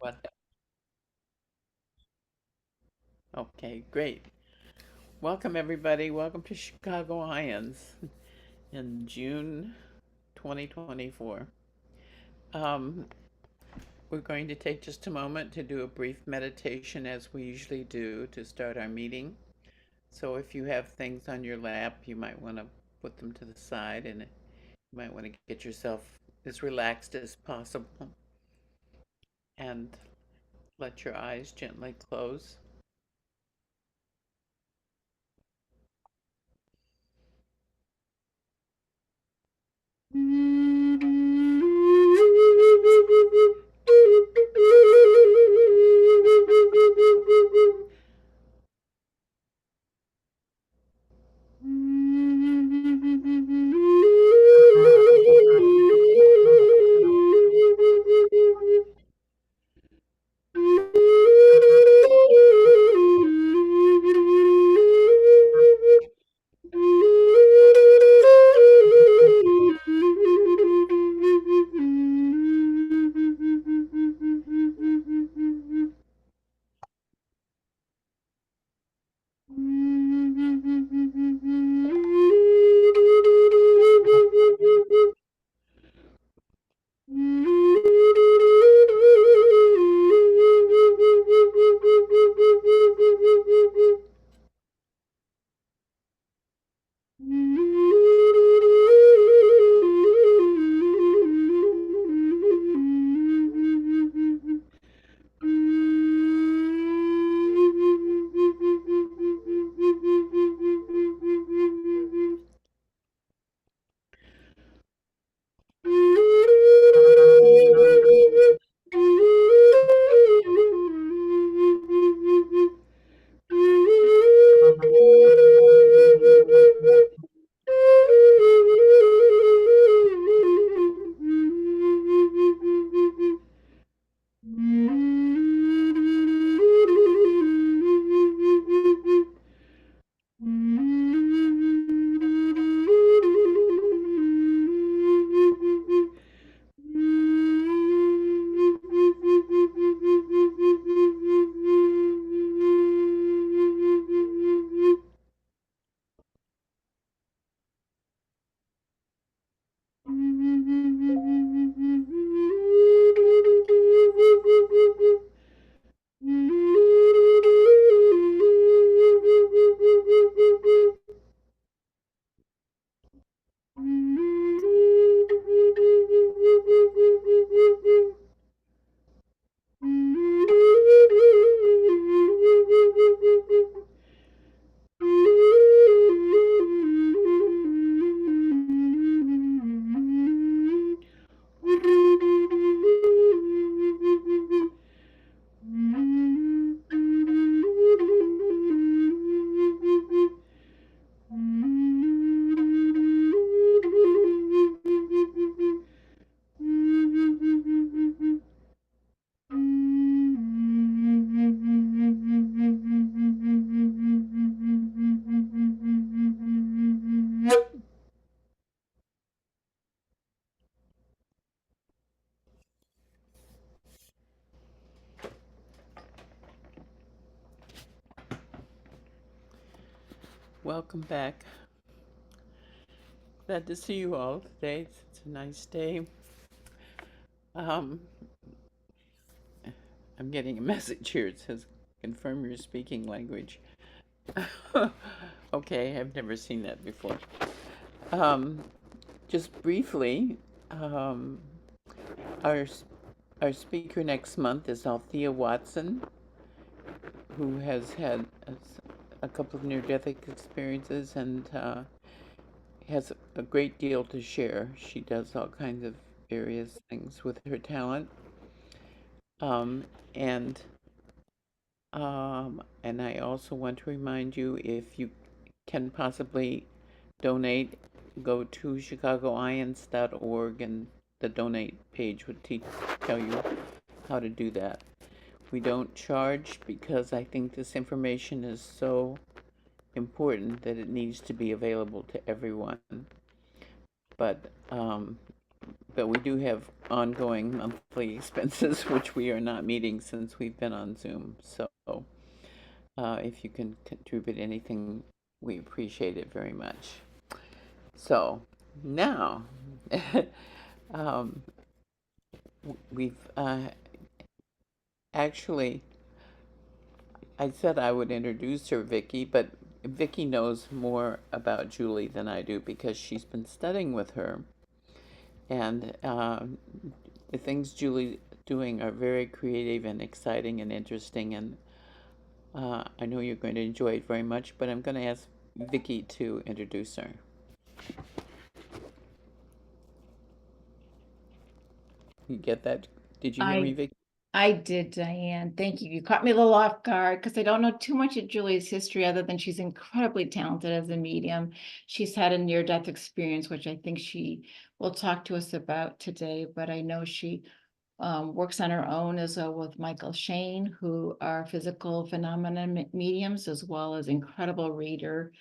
What? Okay, great. Welcome, everybody. Welcome to Chicago IANDS in June 2024. Um, we're going to take just a moment to do a brief meditation as we usually do to start our meeting. So if you have things on your lap, you might want to put them to the side and you might want to get yourself as relaxed as possible and let your eyes gently close. Welcome back. Glad to see you all today. It's a nice day. Um, I'm getting a message here. It says, confirm your speaking language. Okay, I've never seen that before. Um, just briefly, our our speaker next month is Althea Watson, who has had a couple of near-death experiences and has a great deal to share. She does all kinds of various things with her talent. Um, and and I also want to remind you, if you can possibly donate, go to chicagoians.org and the donate page would tell you how to do that. We don't charge because I think this information is so important that it needs to be available to everyone. But but we do have ongoing monthly expenses, which we are not meeting since we've been on Zoom. So if you can contribute anything, we appreciate it very much. So now, um, we've actually, I said I would introduce her, Vicky, but Vicky knows more about Julie than I do because she's been studying with her. And the things Julie's doing are very creative and exciting and interesting. And I know you're going to enjoy it very much, but I'm going to ask Vicky to introduce her. You get that? Did you hear me, Vicky? I did, Diane. Thank you. You caught me a little off guard because I don't know too much of Julie's history other than she's incredibly talented as a medium. She's had a near-death experience, which I think she will talk to us about today, but I know she works on her own as well with Michael Shane, who are physical phenomena mediums, as well as incredible reader.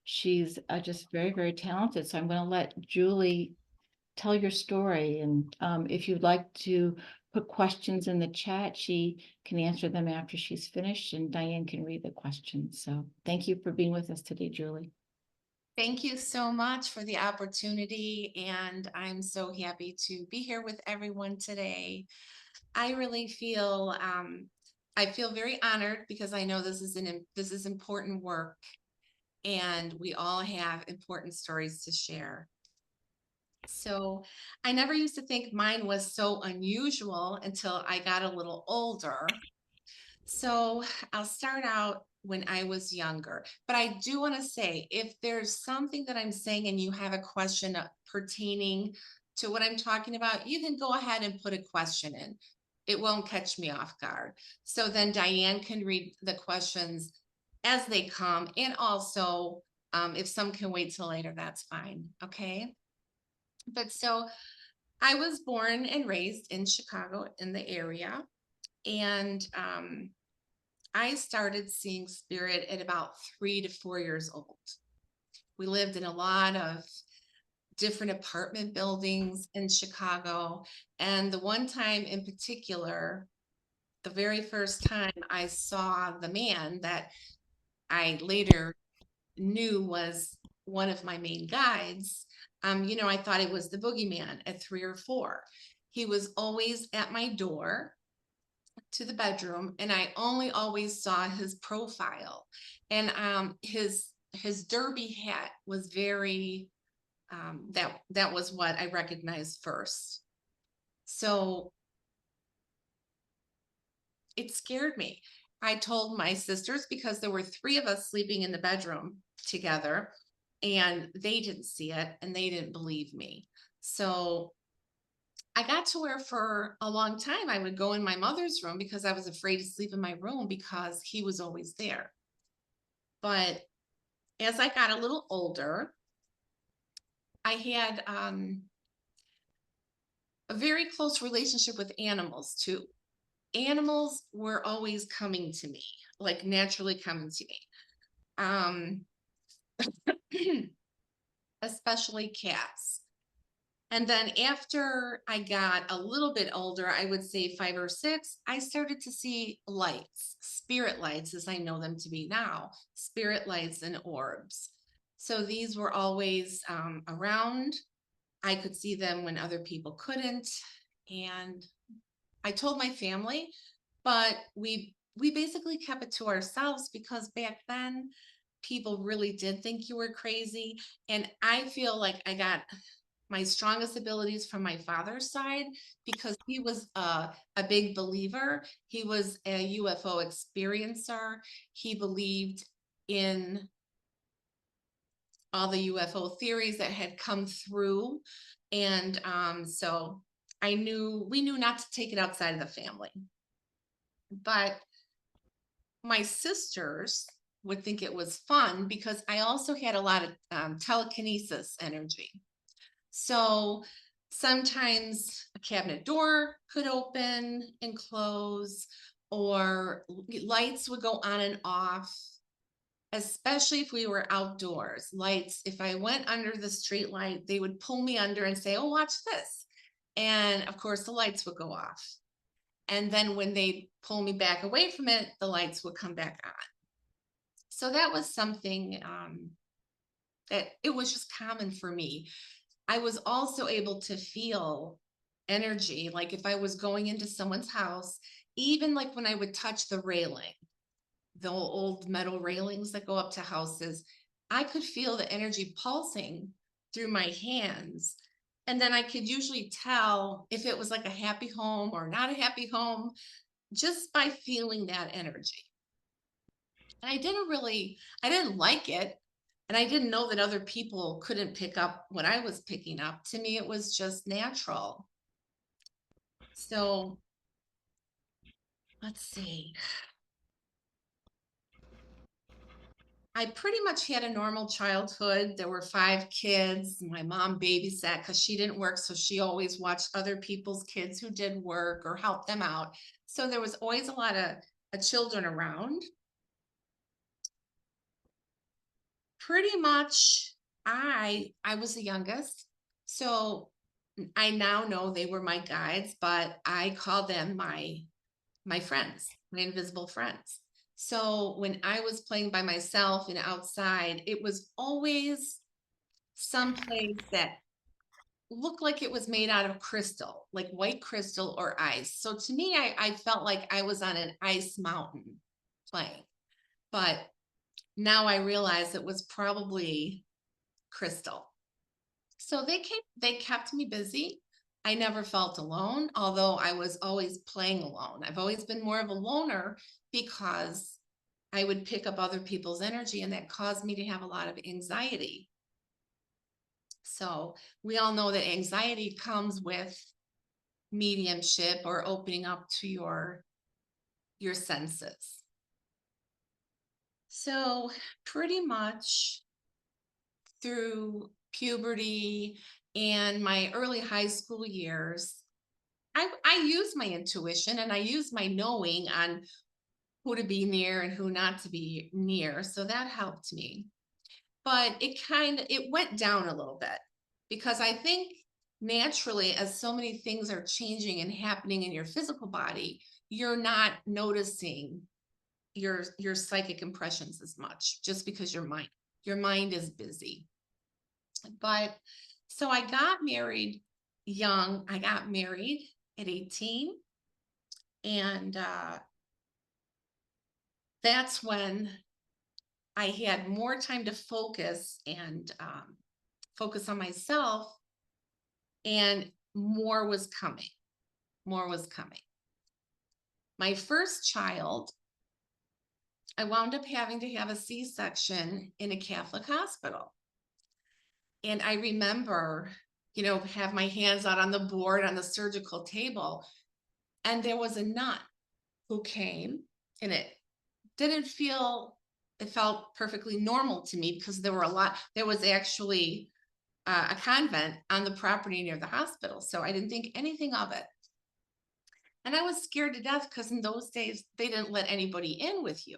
She's just very, very talented. So I'm going to let Julie tell your story. And if you'd like to put questions in the chat, she can answer them after she's finished, and Diane can read the questions. So thank you for being with us today, Julie. Thank you so much for the opportunity, and I'm so happy to be here with everyone today. I really feel I feel very honored because I know this is important work, and we all have important stories to share. So I never used to think mine was so unusual until I got a little older. So I'll start out when I was younger, but I do want to say if there's something that I'm saying and you have a question pertaining to what I'm talking about, you can go ahead and put a question in. It won't catch me off guard. So then Diane can read the questions as they come. And also, if some can wait till later, that's fine. Okay. But so I was born and raised in Chicago in the area. And I started seeing spirit at about 3 to 4 years old. We lived in a lot of different apartment buildings in Chicago. And the one time in particular, the very first time I saw the man that I later knew was one of my main guides, I thought it was the boogeyman at 3 or 4. He was always at my door to the bedroom, and I only always saw his profile. And his derby hat was very that was what I recognized first. So it scared me. I told my sisters because there were 3 of us sleeping in the bedroom together, and they didn't see it and they didn't believe me. So I got to where for a long time I would go in my mother's room because I was afraid to sleep in my room because he was always there. But as I got a little older, I had a very close relationship with animals too. Animals were always coming to me, like naturally coming to me. Um, especially cats. And then after I got a little bit older, I would say 5 or 6, I started to see lights, spirit lights, as I know them to be now, spirit lights and orbs. So these were always around. I could see them when other people couldn't. And I told my family, but we basically kept it to ourselves because back then people really did think you were crazy. And I feel like I got my strongest abilities from my father's side because he was a big believer. He was a UFO experiencer. He believed in all the UFO theories that had come through. And so we knew not to take it outside of the family. But my sisters would think it was fun because I also had a lot of telekinesis energy. So sometimes a cabinet door could open and close, or lights would go on and off, especially if we were outdoors. Lights, if I went under the street light, they would pull me under and say, "Oh, watch this." And of course, the lights would go off. And then when they pull me back away from it, the lights would come back on. So that was something that it was just common for me. I was also able to feel energy, like if I was going into someone's house, even like when I would touch the railing, the old metal railings that go up to houses, I could feel the energy pulsing through my hands. And then I could usually tell if it was like a happy home or not a happy home just by feeling that energy. And I didn't like it. And I didn't know that other people couldn't pick up what I was picking up. To me, it was just natural. So let's see. I pretty much had a normal childhood. There were 5 kids. My mom babysat because she didn't work. So she always watched other people's kids who did work or helped them out. So there was always a lot of children around. Pretty much I was the youngest. So I now know they were my guides, but I call them my friends, my invisible friends. So when I was playing by myself and outside, it was always someplace that looked like it was made out of crystal, like white crystal or ice. So to me, I felt like I was on an ice mountain playing. But now I realize it was probably crystal. So they kept me busy. I never felt alone, although I was always playing alone. I've always been more of a loner because I would pick up other people's energy, and that caused me to have a lot of anxiety. So we all know that anxiety comes with mediumship or opening up to your senses. So pretty much through puberty and my early high school years, I use my intuition and I use my knowing on who to be near and who not to be near. So that helped me. But it went down a little bit because I think naturally, as so many things are changing and happening in your physical body, you're not noticing your psychic impressions as much just because your mind is busy. But so I got married young. I got married at 18. And that's when I had more time to focus and focus on myself, and more was coming. More was coming. My first child, I wound up having to have a C-section in a Catholic hospital. And I remember, have my hands out on the board on the surgical table. And there was a nun who came, and it felt perfectly normal to me because there was actually a convent on the property near the hospital. So I didn't think anything of it. And I was scared to death because in those days, they didn't let anybody in with you.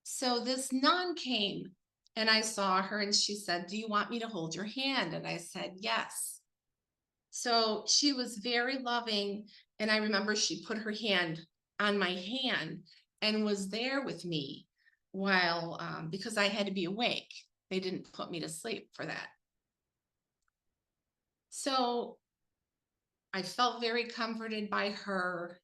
So this nun came and I saw her and she said, "Do you want me to hold your hand?" And I said, "Yes." So she was very loving. And I remember she put her hand on my hand and was there with me while, because I had to be awake. They didn't put me to sleep for that. So I felt very comforted by her.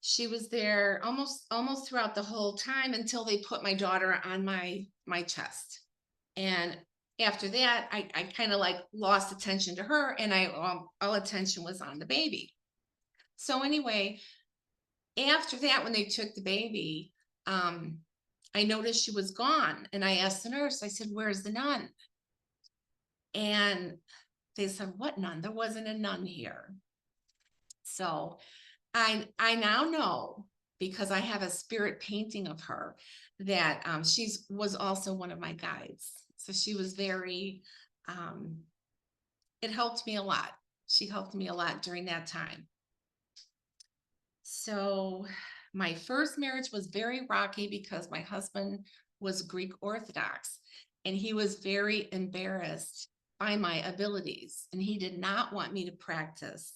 She was there almost throughout the whole time until they put my daughter on my chest. And after that, I kind of like lost attention to her, and all attention was on the baby. So anyway, after that, when they took the baby, I noticed she was gone, and I asked the nurse, I said, "Where's the nun?" And they said, "What nun? There wasn't a nun here." So I now know, because I have a spirit painting of her, that she was also one of my guides. So she was very, it helped me a lot. She helped me a lot during that time. So my first marriage was very rocky because my husband was Greek Orthodox, and he was very embarrassed by my abilities, and he did not want me to practice.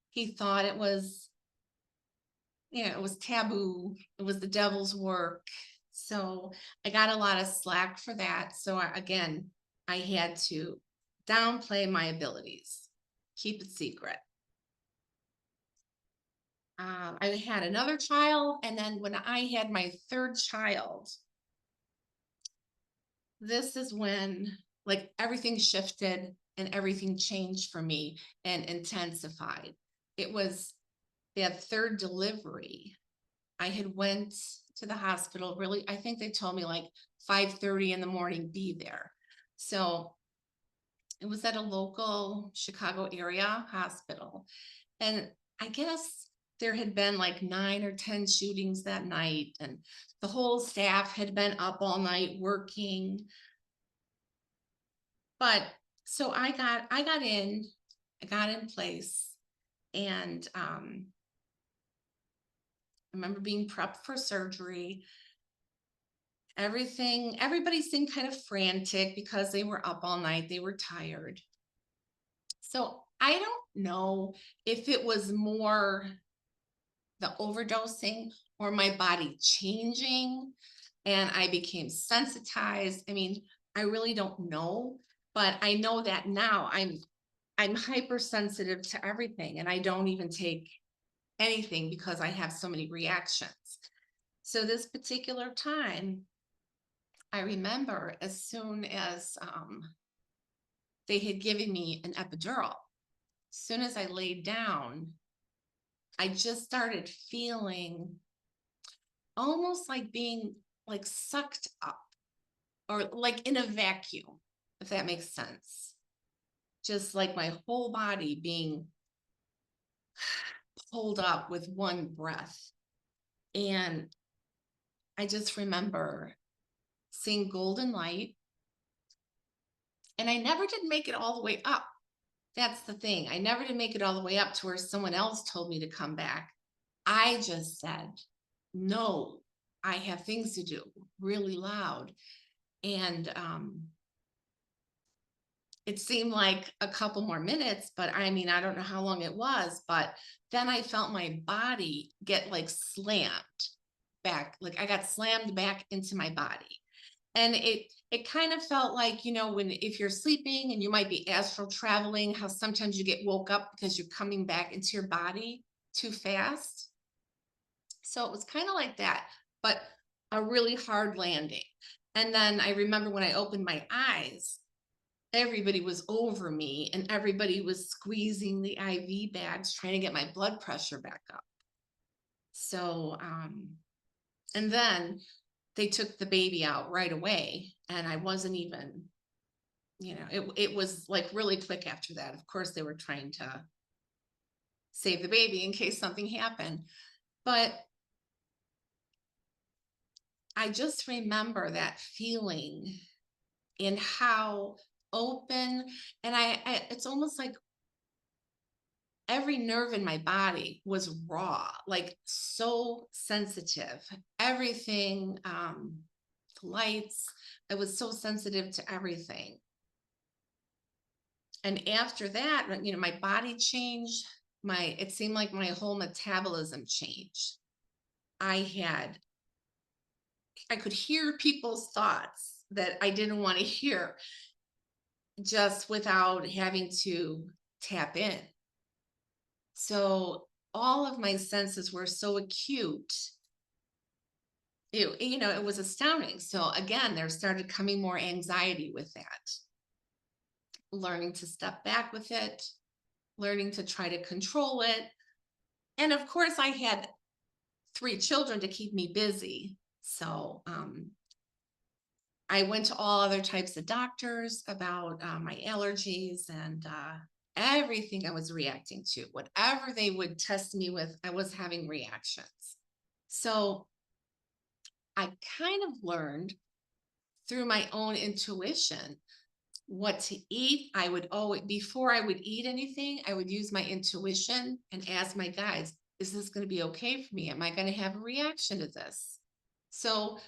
He thought it was, it was taboo. It was the devil's work. So I got a lot of slack for that. So again, I had to downplay my abilities, keep it secret. I had another child, and then when I had my third child, this is when like everything shifted and everything changed for me and intensified. It was that third delivery. I had went to the hospital, really, I think they told me like 5:30 in the morning, be there. So it was at a local Chicago area hospital. And I guess there had been like 9 or 10 shootings that night, and the whole staff had been up all night working. But so I got in place, and I remember being prepped for surgery. Everybody seemed kind of frantic because they were up all night, they were tired. So I don't know if it was more the overdosing or my body changing and I became sensitized. I mean, I really don't know, but I know that now I'm hypersensitive to everything, and I don't even take anything because I have so many reactions. So this particular time, I remember as soon as they had given me an epidural, as soon as I laid down, I just started feeling almost like being like sucked up, or like in a vacuum, if that makes sense. Just like my whole body being pulled up with one breath. And I just remember seeing golden light. And I never did make it all the way up. That's the thing. I never did make it all the way up to where someone else told me to come back. I just said, no, I have things to do, really loud. And it seemed like a couple more minutes, but I mean, I don't know how long it was, but then I felt my body get like slammed back. Like I got slammed back into my body. And it kind of felt like, if you're sleeping and you might be astral traveling, how sometimes you get woke up because you're coming back into your body too fast. So it was kind of like that, but a really hard landing. And then I remember when I opened my eyes, everybody was over me and everybody was squeezing the IV bags, trying to get my blood pressure back up. So, and then they took the baby out right away, and I wasn't even, it was like really quick after that. Of course, they were trying to save the baby in case something happened. But I just remember that feeling in how open, and it's almost like every nerve in my body was raw, like so sensitive. Everything, lights, I was so sensitive to everything. And after that, my body changed. It seemed like my whole metabolism changed. I could hear people's thoughts that I didn't want to hear, just without having to tap in. So all of my senses were so acute. It was astounding. So again, there started coming more anxiety with that. Learning to step back with it, learning to try to control it. And of course, I had 3 children to keep me busy. So I went to all other types of doctors about my allergies and everything I was reacting to. Whatever they would test me with, I was having reactions. So I kind of learned through my own intuition what to eat. I would always, before I would eat anything, I would use my intuition and ask my guides, is this going to be okay for me? Am I going to have a reaction to this? So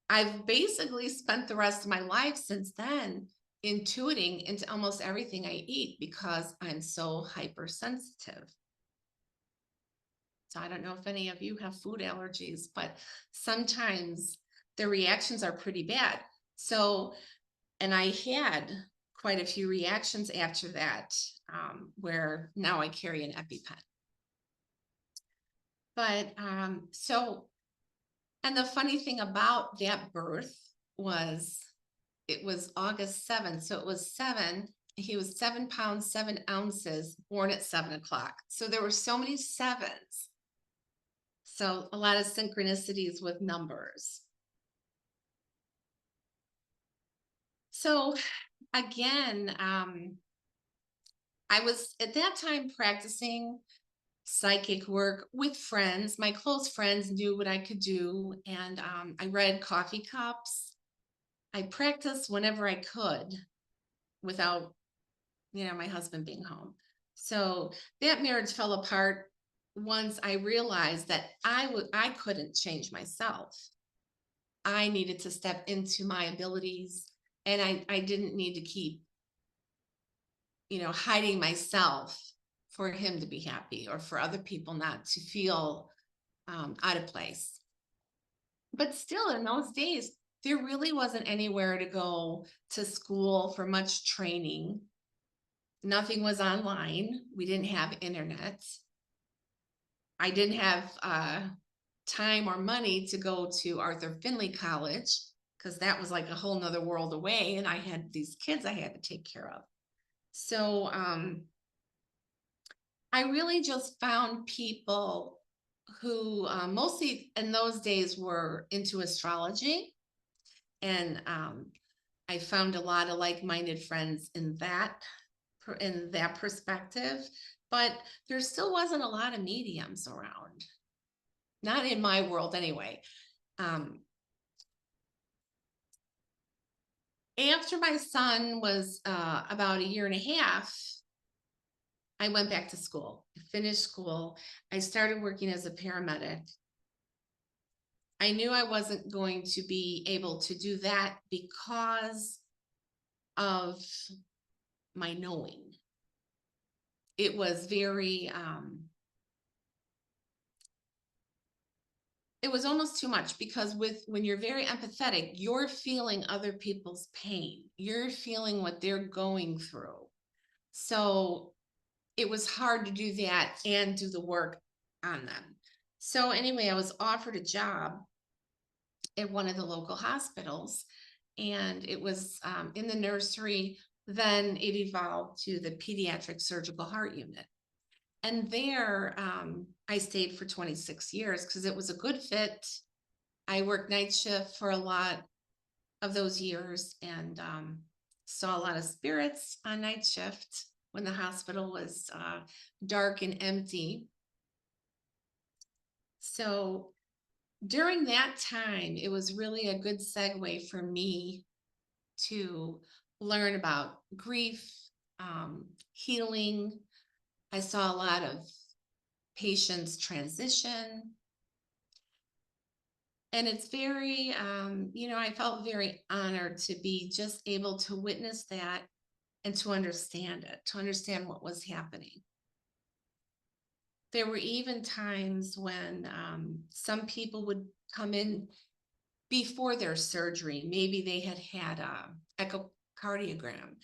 I've basically spent the rest of my life since then intuiting into almost everything I eat because I'm so hypersensitive. So I don't know if any of you have food allergies, but sometimes the reactions are pretty bad. So, and I had quite a few reactions after that, where now I carry an EpiPen. But so, and the funny thing about that birth was it was August 7th. So it was he was 7 pounds, 7 ounces, born at 7 o'clock. So there were so many sevens. So a lot of synchronicities with numbers. So again, I was at that time practicing psychic work with friends. My close friends knew what I could do. And I read Coffee Cups. I practiced whenever I could without, my husband being home. So that marriage fell apart once I realized that I couldn't change myself. I needed to step into my abilities, and I didn't need to keep, hiding myself for him to be happy or for other people not to feel out of place. But still, in those days, there really wasn't anywhere to go to school for much training. Nothing was online. We didn't have internet. I didn't have time or money to go to Arthur Findlay College because that was like a whole nother world away. And I had these kids I had to take care of. So I really just found people who mostly in those days were into astrology. And I found a lot of like-minded friends in that perspective, but there still wasn't a lot of mediums around. Not in my world anyway. After my son was about a year and a half, I went back to school. I finished school. I started working as a paramedic. I knew I wasn't going to be able to do that because of my knowing. It was very, it was almost too much because when you're very empathetic, you're feeling other people's pain. You're feeling what they're going through. So it was hard to do that and do the work on them. So anyway, I was offered a job at one of the local hospitals, and it was in the nursery. Then it evolved to the Pediatric Surgical Heart Unit. And there I stayed for 26 years because it was a good fit. I worked night shift for a lot of those years and saw a lot of spirits on night shift when the hospital was dark and empty. So during that time, it was really a good segue for me to learn about grief, healing. I saw a lot of patients transition. And it's very, I felt very honored to be just able to witness that and to understand it, to understand what was happening. There were even times when some people would come in before their surgery. Maybe they had had an echocardiogram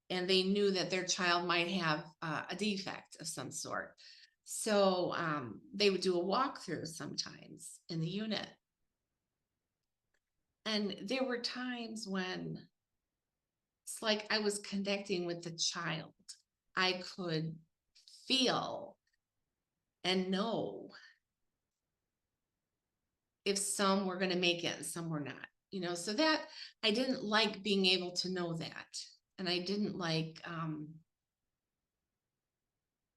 and they knew that their child might have a defect of some sort. So they would do a walkthrough sometimes in the unit. And there were times when it's like I was connecting with the child. I could feel and know if some were going to make it and some were not, so that I didn't like being able to know that. And I didn't like,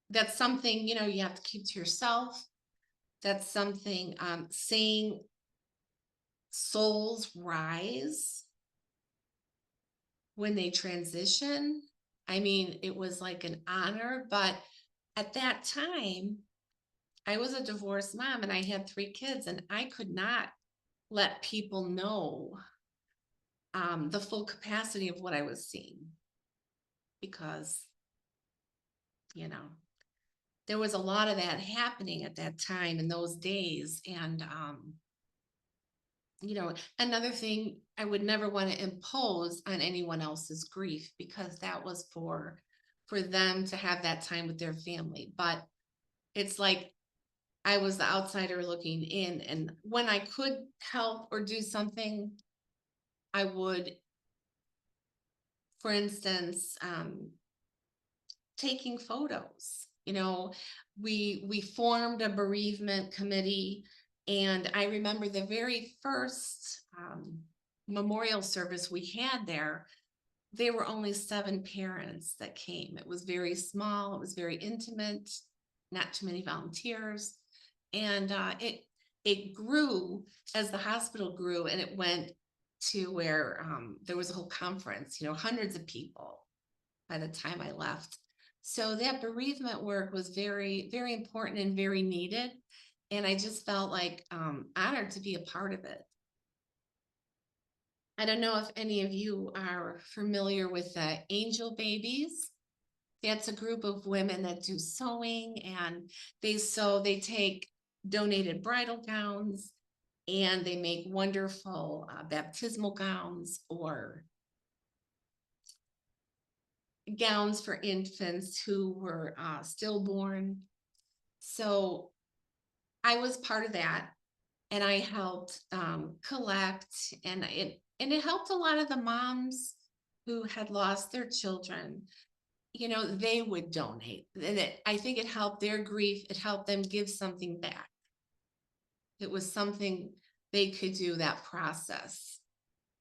that's something, you have to keep to yourself. That's something, seeing souls rise when they transition. I mean, it was like an honor, but at that time, I was a divorced mom and I had 3 kids and I could not let people know the full capacity of what I was seeing, because, you know, there was a lot of that happening at that time in those days. And, you know, another thing, I would never want to impose on anyone else's grief, because that was for them to have that time with their family. But it's like I was the outsider looking in, and when I could help or do something, I would. For instance, taking photos. You know, we formed a bereavement committee, and I remember the very first memorial service we had there. There were only 7 parents that came. It was very small. It was very intimate. Not too many volunteers, and it grew as the hospital grew, and it went to where there was a whole conference. You know, hundreds of people by the time I left. So that bereavement work was very, very important and very needed. And I just felt like honored to be a part of it. I don't know if any of you are familiar with Angel Babies. That's a group of women that do sewing, and they take donated bridal gowns, and they make wonderful baptismal gowns, or gowns for infants who were stillborn. So I was part of that, and I helped collect, and it helped a lot of the moms who had lost their children. You know, they would donate, and I think it helped their grief. It helped them give something back. It was something they could do, that process.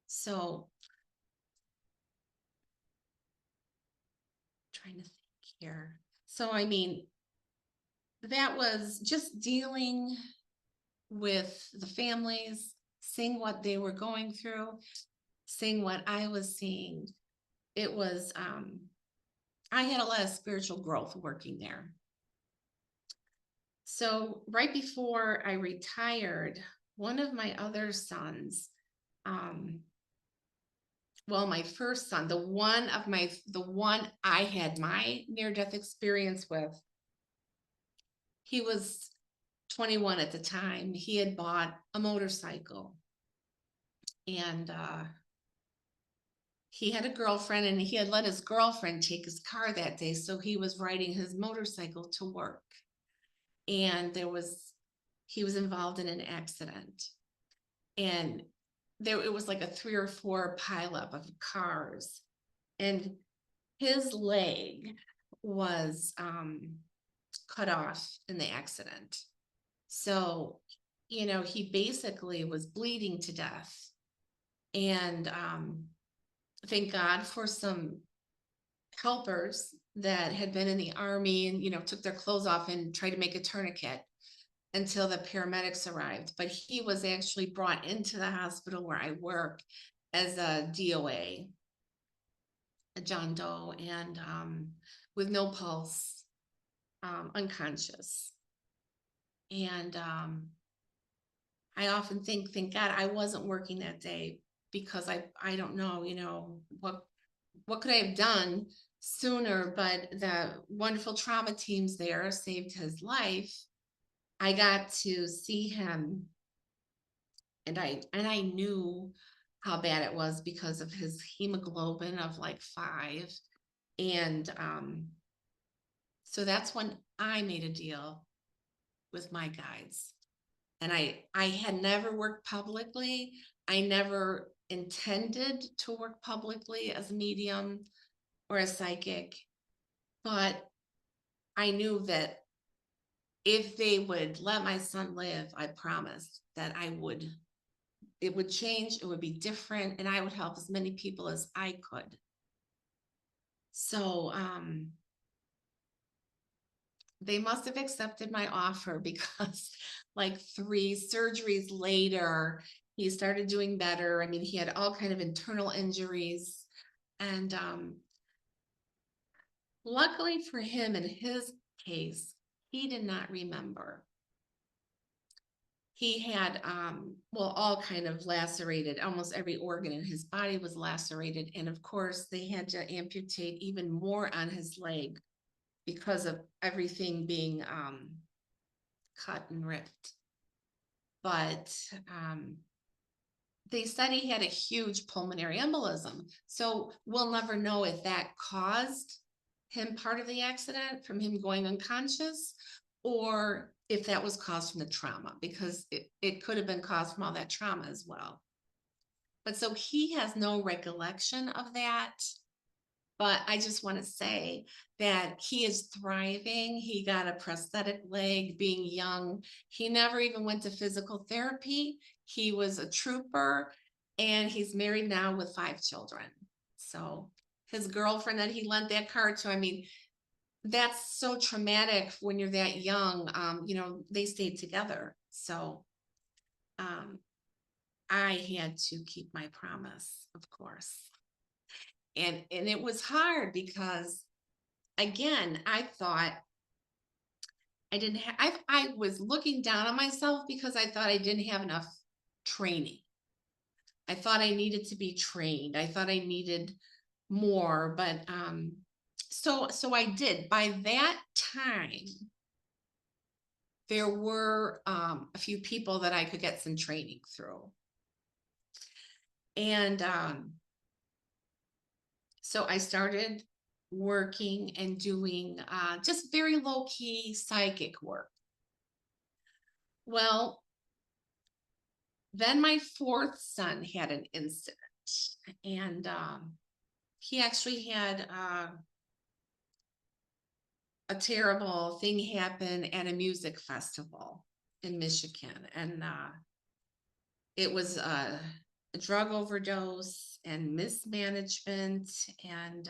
So trying to think here. So I mean, that was just dealing with the families, seeing what they were going through, seeing what I was seeing. It was I had a lot of spiritual growth working there. So right before I retired, one of my other sons, well, my first son, the one I had my near-death experience with, he was 21 at the time. He had bought a motorcycle, and he had a girlfriend, and he had let his girlfriend take his car that day. So he was riding his motorcycle to work, and he was involved in an accident, and it was like a 3 or 4 pileup of cars, and his leg was cut off in the accident. So, you know, he basically was bleeding to death. And thank God for some helpers that had been in the Army and, you know, took their clothes off and tried to make a tourniquet until the paramedics arrived. But he was actually brought into the hospital where I work as a DOA, a John Doe, and with no pulse, unconscious. And I often think, thank God I wasn't working that day, because I don't know, you know, what could I have done sooner, but the wonderful trauma teams there saved his life. I got to see him, and I knew how bad it was because of his hemoglobin of like 5. And so that's when I made a deal with my guides. And I had never worked publicly. I never intended to work publicly as a medium or a psychic, but I knew that if they would let my son live, I promised that it would change, it would be different, and I would help as many people as I could. So they must have accepted my offer, because like 3 surgeries later, he started doing better. I mean, he had all kind of internal injuries, and luckily for him, in his case, he did not remember. he had, well, all kind of lacerated, almost every organ in his body was lacerated. And of course, they had to amputate even more on his leg because of everything being cut and ripped. But they said he had a huge pulmonary embolism. So we'll never know if that caused him part of the accident from him going unconscious, or if that was caused from the trauma, because it could have been caused from all that trauma as well. But so he has no recollection of that. But I just want to say that he is thriving. He got a prosthetic leg being young. He never even went to physical therapy. He was a trooper, and he's married now with 5 children. So his girlfriend that he lent that car to, I mean, that's so traumatic when you're that young. You know, they stayed together. So I had to keep my promise, of course. And it was hard because, again, I thought I didn't have, I was looking down on myself because I thought I didn't have enough training. I thought I needed to be trained. I thought I needed more, but so I did. By that time, there were a few people that I could get some training through. And so I started working and doing just very low-key psychic work. Well, then my 4th son had an incident, and he actually had a terrible thing happen at a music festival in Michigan. And it was a drug overdose and mismanagement. And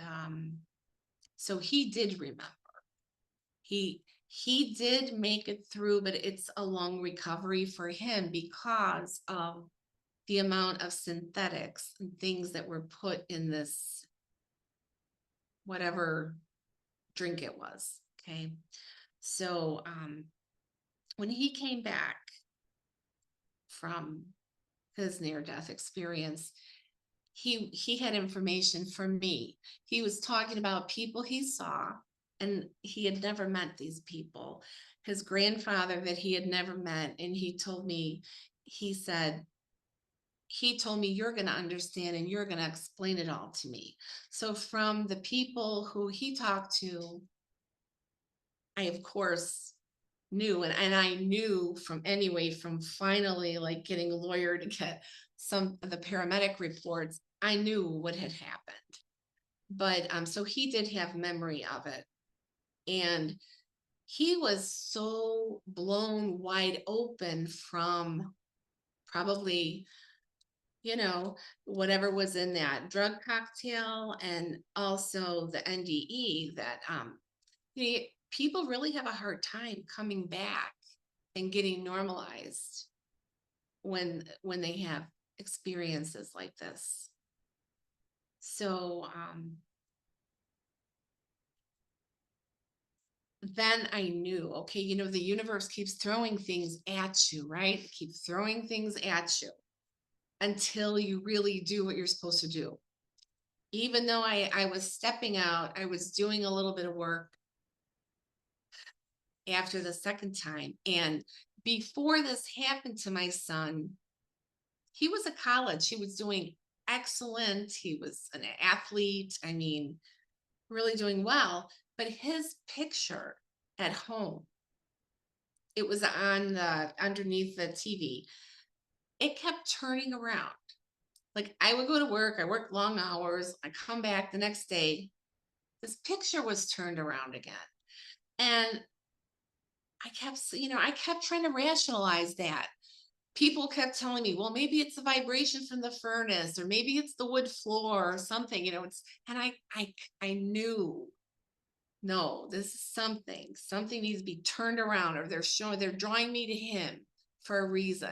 so he did remember. He did make it through, but it's a long recovery for him because of the amount of synthetics and things that were put in this, whatever drink it was. Okay. So when he came back from his near-death experience, he had information for me. He was talking about people he saw, and he had never met these people. His grandfather that he had never met, and he told me, he said, he told me, you're going to understand and you're going to explain it all to me. So from the people who he talked to, I of course knew, and I knew from finally like getting a lawyer to get some of the paramedic reports, I knew what had happened. But so he did have memory of it. And he was so blown wide open from probably, you know, whatever was in that drug cocktail, and also the NDE, that people really have a hard time coming back and getting normalized when they have experiences like this. So then I knew, okay, you know, the universe keeps throwing things at you, right? Keep throwing things at you until you really do what you're supposed to do. Even though I was stepping out, I was doing a little bit of work after the second time. And before this happened to my son, he was at college. He was doing excellent. He was an athlete. I mean, really doing well. But his picture at home, it was on underneath the TV. It kept turning around. Like, I would go to work, I worked long hours, I come back the next day, this picture was turned around again. And I kept trying to rationalize that. People kept telling me, well, maybe it's the vibration from the furnace, or maybe it's the wood floor or something, and I knew, no, this is something needs to be turned around, or they're drawing me to him for a reason.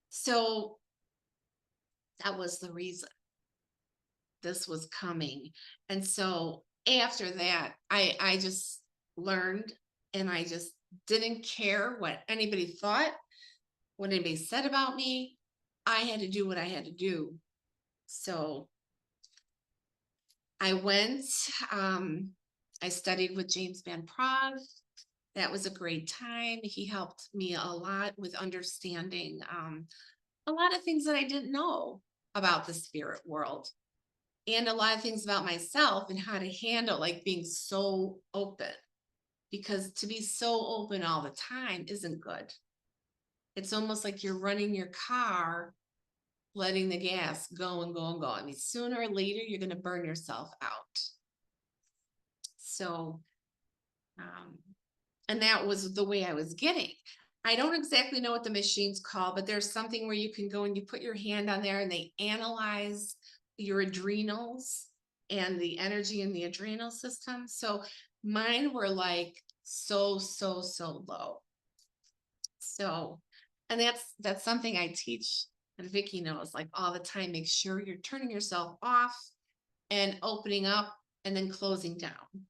So that was the reason this was coming. And so after that, I just learned, and I just didn't care what anybody thought. what anybody said about me. I had to do what I had to do. So I went, I studied with James Van Praagh. That was a great time. He helped me a lot with understanding a lot of things that I didn't know about the spirit world, and a lot of things about myself and how to handle like being so open, because to be so open all the time isn't good. It's almost like you're running your car, letting the gas go and go and go. I mean, sooner or later, you're going to burn yourself out. So, and that was the way I was getting. I don't exactly know what the machine's called, but there's something where you can go and you put your hand on there and they analyze your adrenals and the energy in the adrenal system. So mine were like so low. So, and that's something I teach, and Vicky knows, like all the time, make sure you're turning yourself off and opening up and then closing down,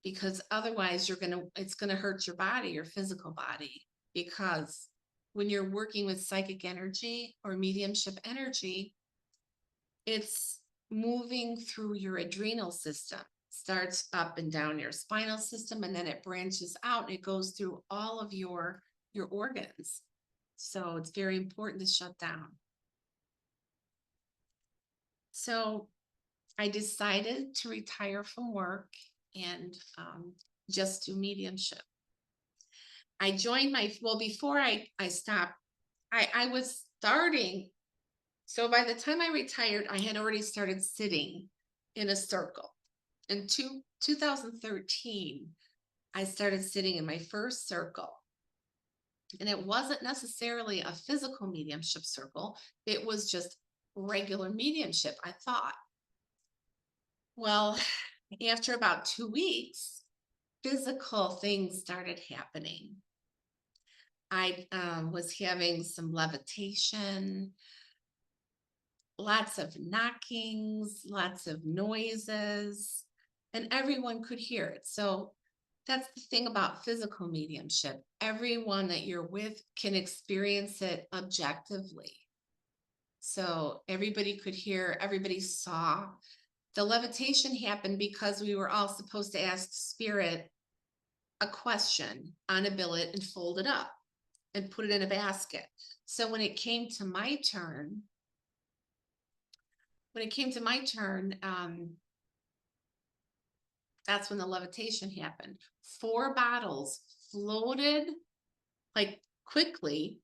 because otherwise it's gonna hurt your body, your physical body, because when you're working with psychic energy or mediumship energy, it's moving through your adrenal system, starts up and down your spinal system, and then it branches out and it goes through all of your organs. So it's very important to shut down. So I decided to retire from work and just do mediumship. I joined before I stopped, I was starting. So by the time I retired, I had already started sitting in a circle. In 2013, I started sitting in my first circle. And it wasn't necessarily a physical mediumship circle. It was just regular mediumship, I thought. Well, after about 2 weeks, physical things started happening. I was having some levitation, lots of knockings, lots of noises, and everyone could hear it. So that's the thing about physical mediumship. Everyone that you're with can experience it objectively. So everybody could hear, everybody saw. The levitation happened because we were all supposed to ask spirit a question on a billet and fold it up and put it in a basket. So when it came to my turn, that's when the levitation happened. 4 bottles floated like quickly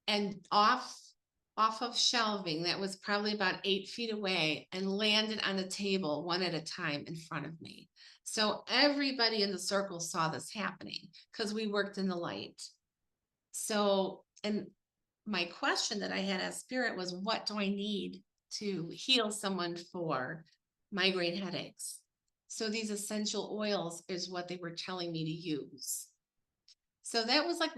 and off of shelving that was probably about 8 feet away and landed on a table one at a time in front of me. So everybody in the circle saw this happening because we worked in the light. So, and my question that I had as spirit was, what do I need to heal someone for migraine headaches? So these essential oils is what they were telling me to use. So that was like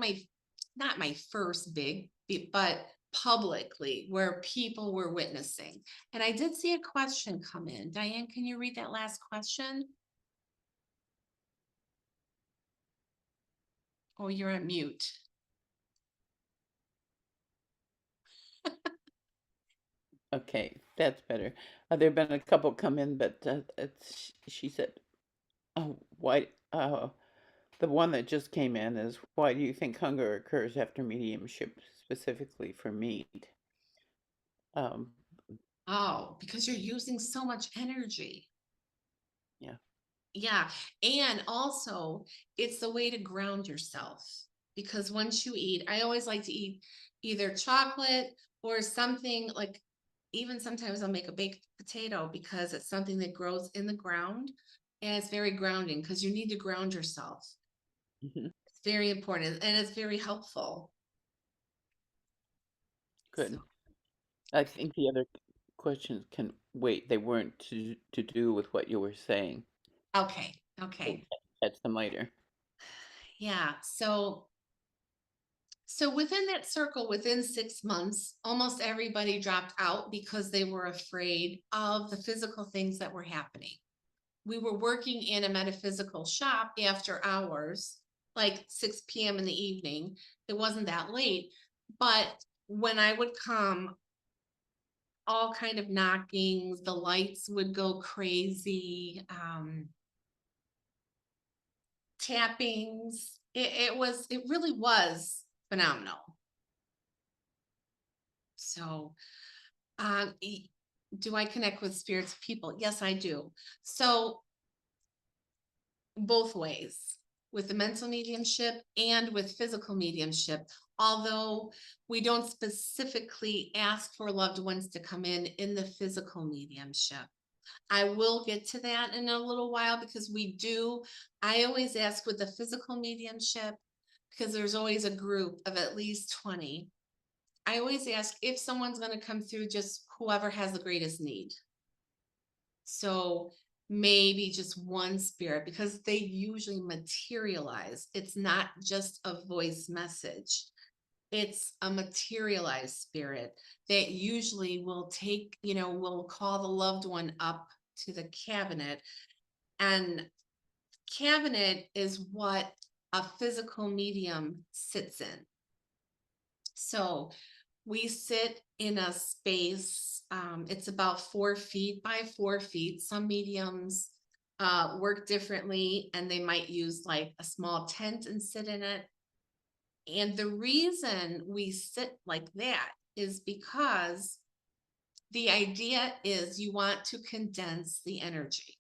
not my first big, but publicly where people were witnessing. And I did see a question come in. Diane, can you read that last question? Oh, you're on mute. Okay, that's better. There have been a couple come in, but she said, "Oh, why?" The one that just came in is, "Why do you think hunger occurs after mediumship, specifically for meat?" Um, Oh, because you're using so much energy. yeah. Yeah. And also, it's the way to ground yourself, because once you eat, I always like to eat either chocolate or something like, even sometimes I'll make a baked potato because it's something that grows in the ground and it's very grounding, because you need to ground yourself. Hmm. It's very important and it's very helpful. Good. So, I think the other questions can wait. They weren't to do with what you were saying. okay. We'll Okay. catch them later. Yeah. So within that circle, within 6 months, almost everybody dropped out because they were afraid of the physical things that were happening. We were working in a metaphysical shop after hours, like 6 p.m. in the evening. It wasn't that late, But when I would come, all kind of knockings, the lights would go crazy, tappings. It really was phenomenal. So, do I connect with spirits of people? Yes, I do. So both ways, with the mental mediumship and with physical mediumship. Although we don't specifically ask for loved ones to come in the physical mediumship. I will get to that in a little while because we do. I always ask with the physical mediumship because there's always a group of at least 20. I always ask if someone's going to come through, just whoever has the greatest need. So maybe just one spirit, because they usually materialize. It's not just a voice message. It's a materialized spirit that usually will take, will call the loved one up to the cabinet. And cabinet is what a physical medium sits in. So we sit in a space, it's about 4 feet by 4 feet. Some mediums work differently, and they might use like a small tent and sit in it. And the reason we sit like that is because the idea is you want to condense the energy.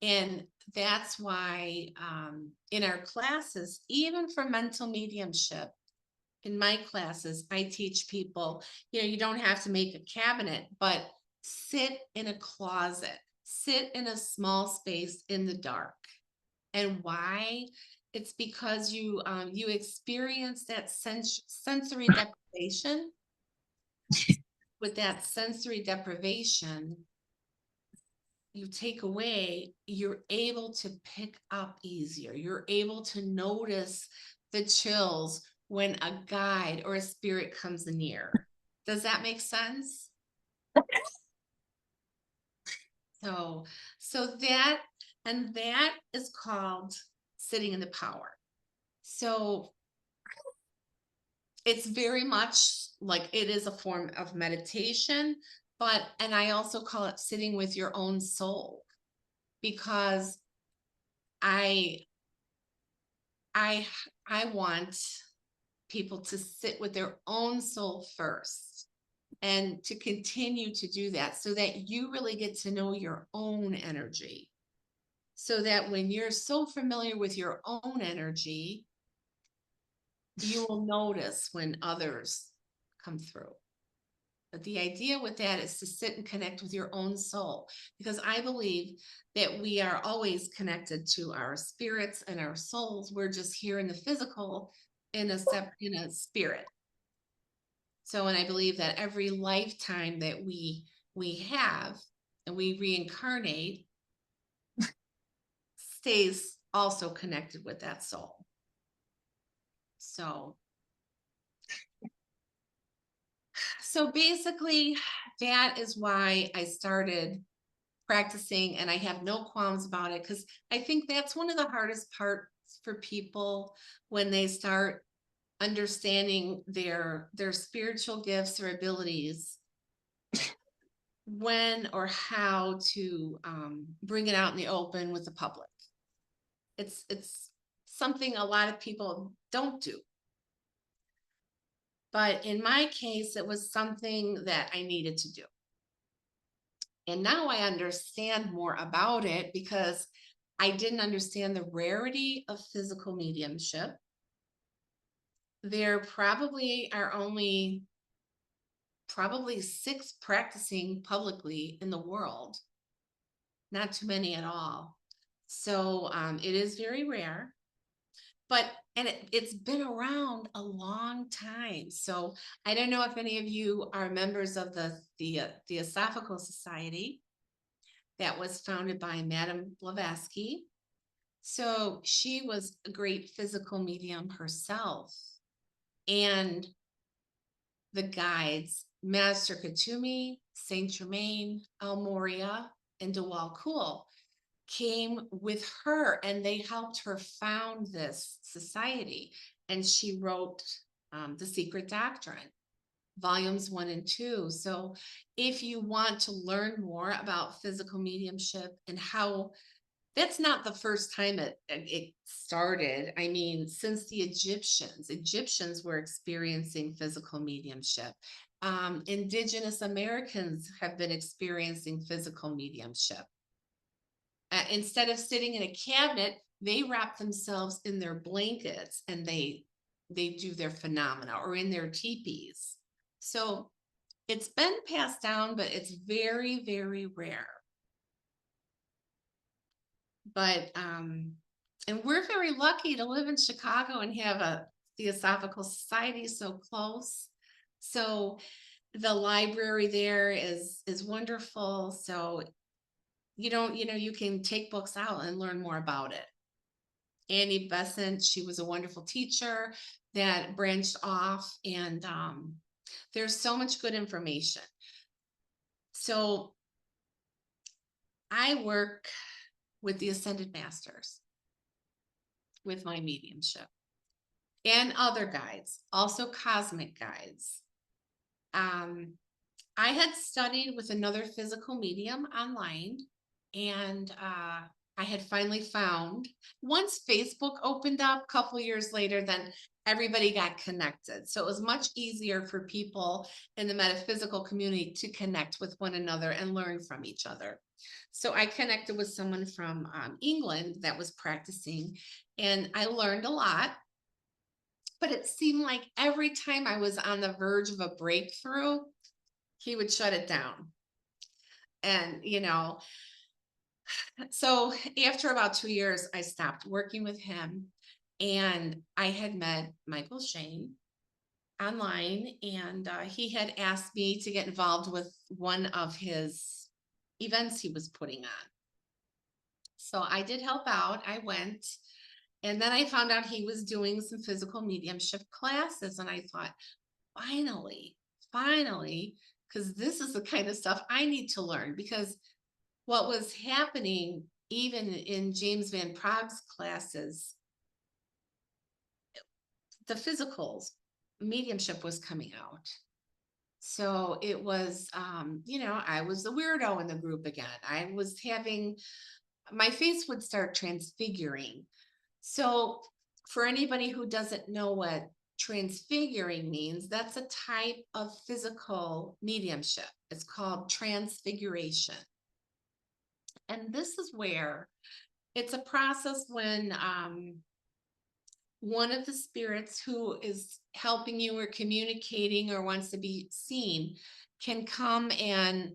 And that's why in our classes, even for mental mediumship, in my classes, I teach people, you don't have to make a cabinet, but sit in a closet, sit in a small space in the dark. And why? It's because you experience that sensory deprivation. With that sensory deprivation, you take away, you're able to pick up easier. You're able to notice the chills when a guide or a spirit comes near. Does that make sense? So that is called sitting in the power. So it's very much like it is a form of meditation, and I also call it sitting with your own soul, because I want people to sit with their own soul first and to continue to do that so that you really get to know your own energy. So that when you're so familiar with your own energy, you will notice when others come through. But the idea with that is to sit and connect with your own soul, because I believe that we are always connected to our spirits and our souls. We're just here in the physical in a spirit. So, and I believe that every lifetime that we have and we reincarnate stays also connected with that soul. So basically, that is why I started practicing, and I have no qualms about it, because I think that's one of the hardest parts for people when they start understanding their spiritual gifts or abilities, when or how to bring it out in the open with the public. It's something a lot of people don't do. But in my case, it was something that I needed to do. And now I understand more about it, because I didn't understand the rarity of physical mediumship. There probably are only 6 practicing publicly in the world. Not too many at all. So it is very rare. And it's been around a long time. So I don't know if any of you are members of the Theosophical Society that was founded by Madame Blavatsky. So she was a great physical medium herself. And the guides, Master Katumi, Saint Germain, El Moria, and Dawal Kul, came with her, and they helped her found this society. And she wrote The Secret Doctrine, volumes 1 and 2. So if you want to learn more about physical mediumship and how that's not the first time it started. I mean, since the Egyptians were experiencing physical mediumship. Indigenous Americans have been experiencing physical mediumship. Instead of sitting in a cabinet, they wrap themselves in their blankets and they do their phenomena, or in their teepees. So it's been passed down, but it's very, very rare. But and we're very lucky to live in Chicago and have a Theosophical Society so close. So the library there is wonderful. So you can take books out and learn more about it. Annie Besant, she was a wonderful teacher that branched off, and there's so much good information. So I work with the Ascended Masters with my mediumship and other guides, also cosmic guides. I had studied with another physical medium online, and I had finally found, once Facebook opened up a couple years later, then everybody got connected. So it was much easier for people in the metaphysical community to connect with one another and learn from each other. So I connected with someone from England that was practicing, and I learned a lot. But it seemed like every time I was on the verge of a breakthrough, he would shut it down. And, so after about 2 years, I stopped working with him, and I had met Michael Shane online, and he had asked me to get involved with one of his events he was putting on. So I did help out. I went, and then I found out he was doing some physical mediumship classes, and I thought, finally, because this is the kind of stuff I need to learn, because what was happening even in James Van Praagh's classes, the physicals, mediumship was coming out. So it was, I was the weirdo in the group again. I was having, my face would start transfiguring. So for anybody who doesn't know what transfiguring means, that's a type of physical mediumship. It's called transfiguration. And this is where it's a process when one of the spirits who is helping you or communicating or wants to be seen can come and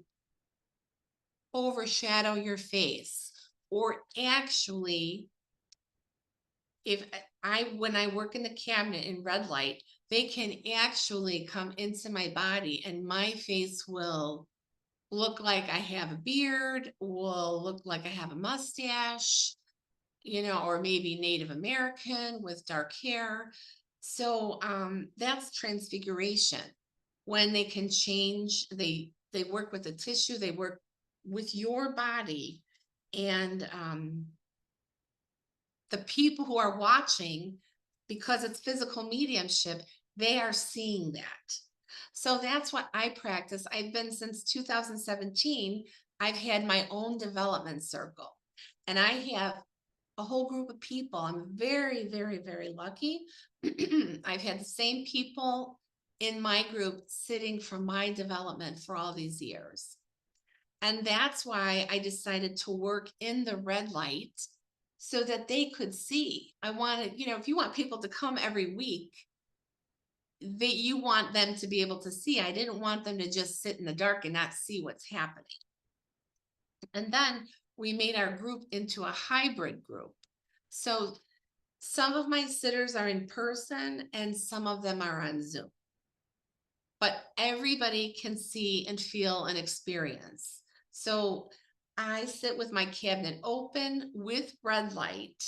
overshadow your face. Or actually, when I work in the cabinet in red light, they can actually come into my body, and my face will look like I have a beard, will look like I have a mustache, or maybe Native American with dark hair. So that's transfiguration. When they can change, they work with the tissue, they work with your body, and the people who are watching, because it's physical mediumship, they are seeing that. So that's what I practice. I've been since 2017. I've had my own development circle, and I have a whole group of people. I'm very, very, very lucky. I've had the same people in my group sitting for my development for all these years. And that's why I decided to work in the red light, so that they could see. I wanted, if you want people to come every week, you want them to be able to see. I didn't want them to just sit in the dark and not see what's happening. And then we made our group into a hybrid group. So some of my sitters are in person and some of them are on Zoom. But everybody can see and feel and experience. So I sit with my cabinet open with red light.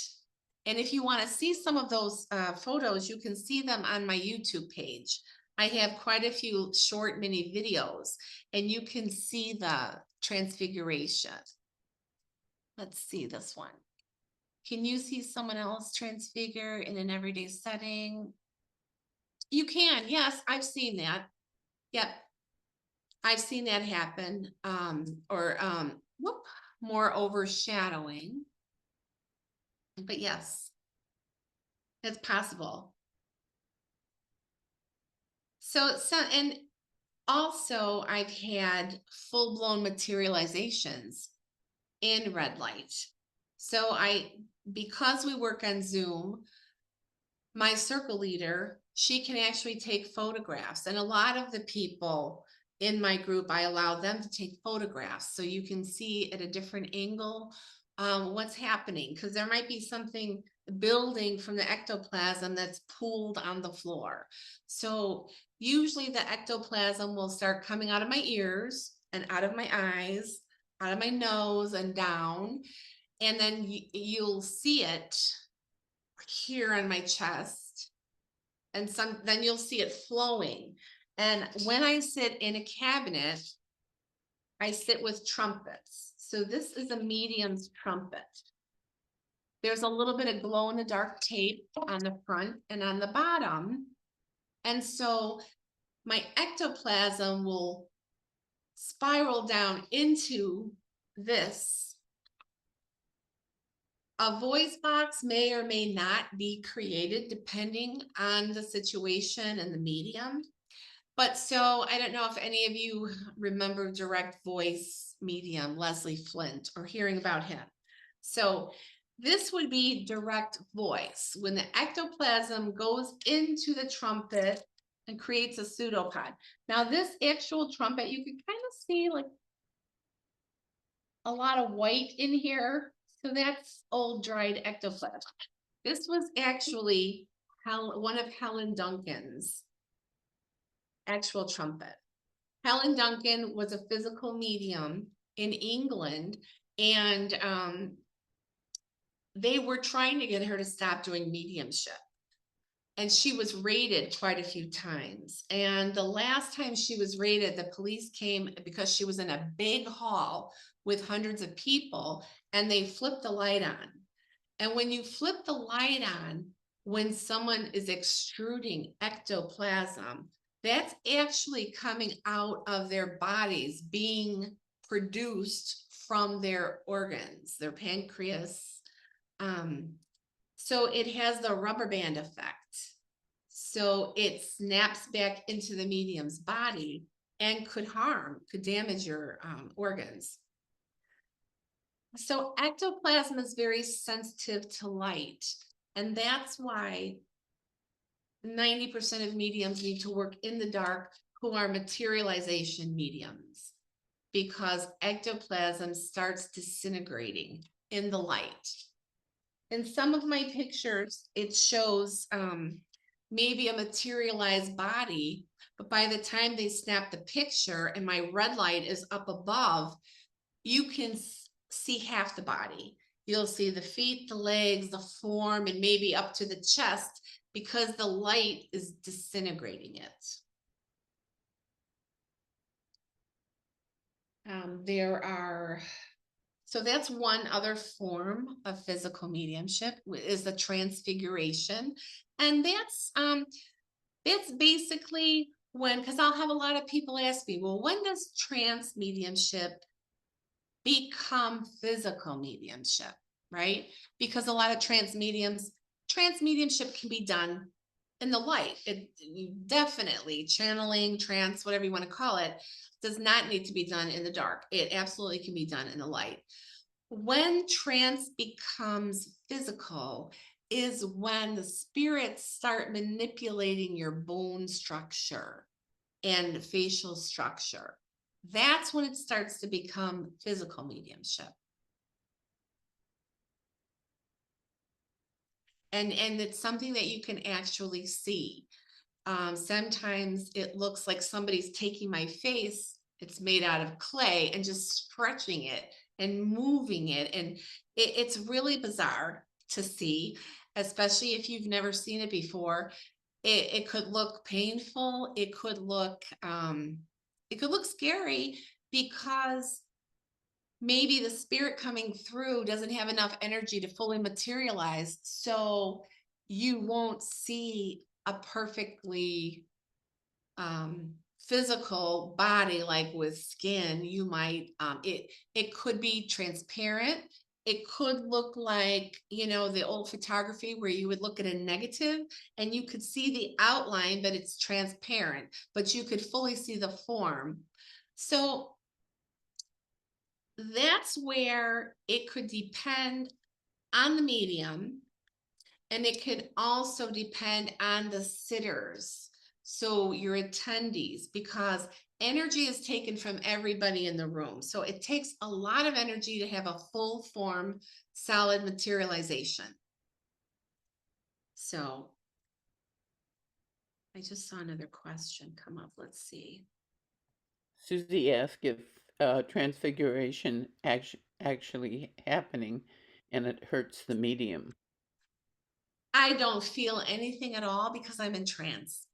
And if you want to see some of those photos, you can see them on my YouTube page. I have quite a few short mini videos, and you can see the transfiguration. Let's see this one. Can you see someone else transfigure in an everyday setting? You can, yes, I've seen that. Yep. I've seen that happen, whoop, more overshadowing. But yes, it's possible. And also I've had full-blown materializations in red light. So because we work on Zoom, my circle leader, she can actually take photographs. And a lot of the people in my group, I allow them to take photographs so you can see at a different angle what's happening. Because there might be something building from the ectoplasm that's pooled on the floor. So usually the ectoplasm will start coming out of my ears and out of my eyes, out of my nose and down. And then you'll see it here on my chest, and then you'll see it flowing. And when I sit in a cabinet, I sit with trumpets. So this is a medium's trumpet. There's a little bit of glow in the dark tape on the front and on the bottom. And so my ectoplasm will spiral down into this. A voice box may or may not be created depending on the situation and the medium. But so I don't know if any of you remember direct voice medium, Leslie Flint, or hearing about him. So this would be direct voice. When the ectoplasm goes into the trumpet and creates a pseudopod. Now this actual trumpet, you can kind of see like a lot of white in here. So that's old dried ectoplasm. This was actually one of Helen Duncan's actual trumpet. Helen Duncan was a physical medium in England, and they were trying to get her to stop doing mediumship. And she was raided quite a few times. And the last time she was raided, the police came because she was in a big hall with hundreds of people, and they flipped the light on. And when you flip the light on, when someone is extruding ectoplasm, that's actually coming out of their bodies, being produced from their organs, their pancreas. So it has the rubber band effect. So it snaps back into the medium's body and could damage your organs. So ectoplasm is very sensitive to light, and that's why 90% of mediums need to work in the dark who are materialization mediums, because ectoplasm starts disintegrating in the light. In some of my pictures, it shows maybe a materialized body, but by the time they snap the picture and my red light is up above, you can see half the body. You'll see the feet, the legs, the form, and maybe up to the chest, because the light is disintegrating it. So that's one other form of physical mediumship, is the transfiguration. And that's basically because I'll have a lot of people ask me, well, when does trance mediumship become physical mediumship, right? Because a lot of trance mediumship can be done in the light. It definitely, channeling, trance, whatever you want to call it, does not need to be done in the dark. It absolutely can be done in the light. When trance becomes physical is when the spirits start manipulating your bone structure and facial structure. That's when it starts to become physical mediumship. And it's something that you can actually see. Sometimes it looks like somebody's taking my face, it's made out of clay, and just stretching it and moving it. And it's really bizarre to see, especially if you've never seen it before. It could look painful. It could look scary, because maybe the spirit coming through doesn't have enough energy to fully materialize. So you won't see a perfectly physical body, like with skin, you might, it could be transparent. It could look like, you know, the old photography where you would look at a negative and you could see the outline, but it's transparent, but you could fully see the form. So that's where it could depend on the medium, and it could also depend on the sitters, so your attendees, because energy is taken from everybody in the room. So it takes a lot of energy to have a full form, solid materialization. So I just saw another question come up. Let's see. Susie asked if transfiguration actually happening and it hurts the medium. I don't feel anything at all because I'm in trance.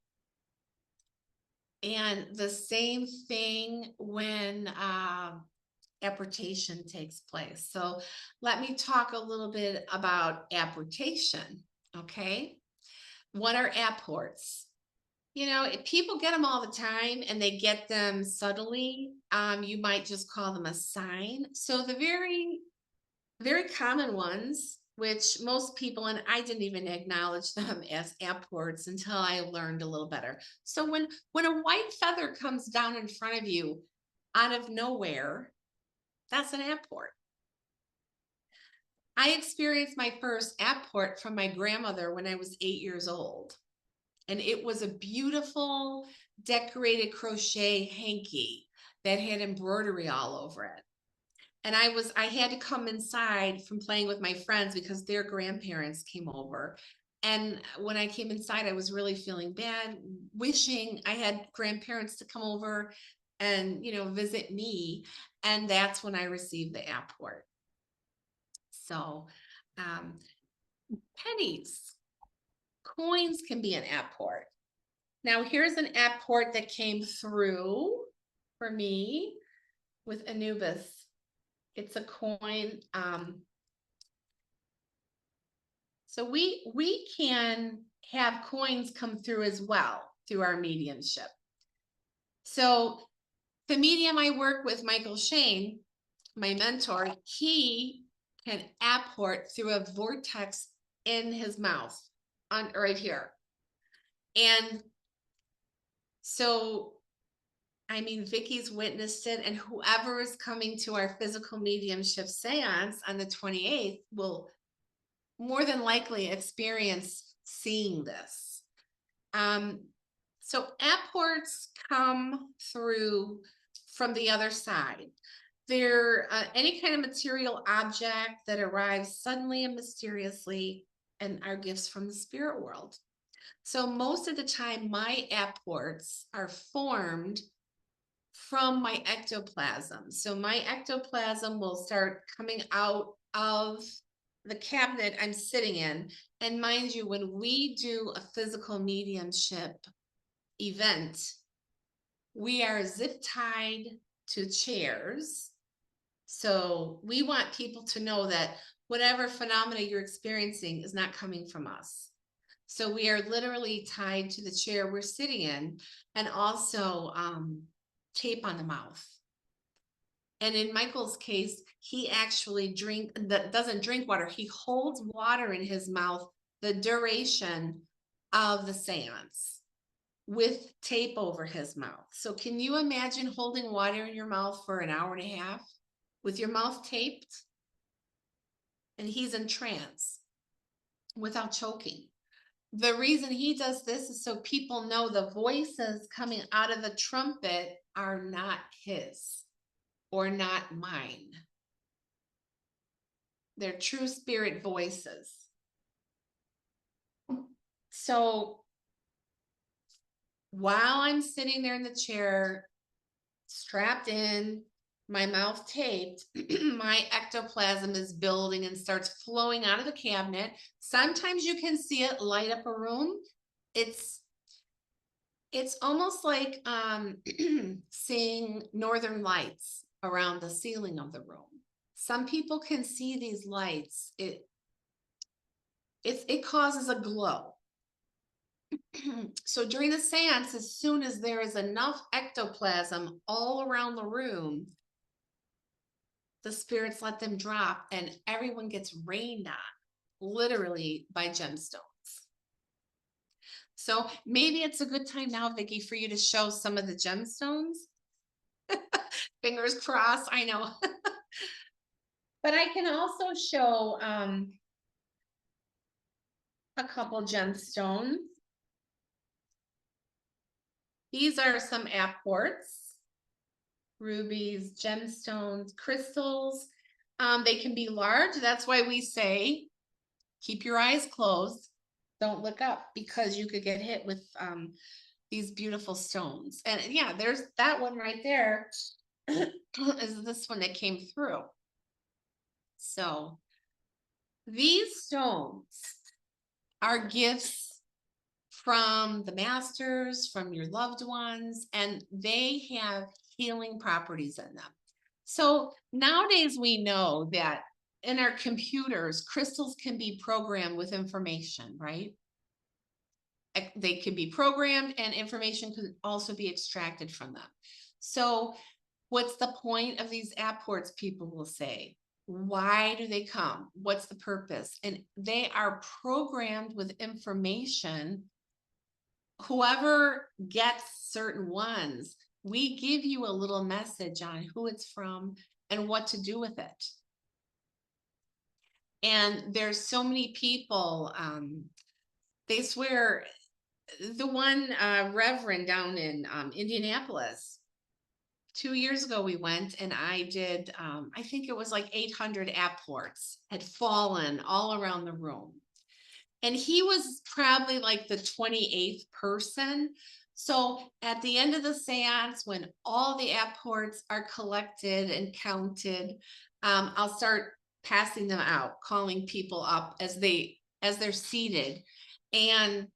And the same thing when abortation takes place. So let me talk a little bit about abortation. Okay. What are apports? You know, if people get them all the time and they get them subtly, you might just call them a sign. So the very, very common ones, which most people, and I didn't even acknowledge them as apports until I learned a little better. So when a white feather comes down in front of you out of nowhere, that's an apport. I experienced my first apport from my grandmother when I was 8 years old. And it was a beautiful decorated crochet hanky that had embroidery all over it. And I had to come inside from playing with my friends because their grandparents came over. And when I came inside, I was really feeling bad, wishing I had grandparents to come over and, you know, visit me. And that's when I received the apport. So, pennies, coins can be an apport. Now here's an apport that came through for me with Anubis. It's a coin. So we can have coins come through as well through our mediumship. So the medium I work with, Michael Shane, my mentor, he can apport through a vortex in his mouth on right here. And so, I mean, Vicky's witnessed it, and whoever is coming to our physical mediumship seance on the 28th will more than likely experience seeing this. So apports come through from the other side. They're any kind of material object that arrives suddenly and mysteriously, and are gifts from the spirit world. So most of the time, my apports are formed from my ectoplasm. So my ectoplasm will start coming out of the cabinet I'm sitting in. And mind you, when we do a physical mediumship event, we are zip tied to chairs. So we want people to know that whatever phenomena you're experiencing is not coming from us. So we are literally tied to the chair we're sitting in, and also tape on the mouth. And in Michael's case, he actually doesn't drink water. He holds water in his mouth the duration of the seance with tape over his mouth. So can you imagine holding water in your mouth for an hour and a half with your mouth taped? And he's in trance without choking. The reason he does this is so people know the voices coming out of the trumpet are not his or not mine. They're true spirit voices. So while I'm sitting there in the chair, strapped in, my mouth taped, my ectoplasm is building and starts flowing out of the cabinet. Sometimes you can see it light up a room. It's almost like seeing northern lights around the ceiling of the room. Some people can see these lights. It causes a glow. So during the seance, as soon as there is enough ectoplasm all around the room, the spirits let them drop and everyone gets rained on, literally by gemstones. So maybe it's a good time now, Vicki, for you to show some of the gemstones. Fingers crossed, I know. But I can also show a couple gemstones. These are some apports, rubies, gemstones, crystals. They can be large. That's why we say, keep your eyes closed. Don't look up, because you could get hit with these beautiful stones. And yeah, there's that one right there. Is this one that came through. So these stones are gifts from the masters, from your loved ones, and they have healing properties in them. So nowadays we know that in our computers, crystals can be programmed with information, right? They can be programmed and information can also be extracted from them. So what's the point of these apports, people will say? Why do they come? What's the purpose? And they are programmed with information. Whoever gets certain ones, we give you a little message on who it's from and what to do with it. And there's so many people, they swear, the one reverend down in Indianapolis, 2 years ago we went and I did, I think it was like 800 apports had fallen all around the room. And he was probably like the 28th person. So at the end of the seance, when all the apports are collected and counted, I'll start passing them out, calling people up as they're seated. And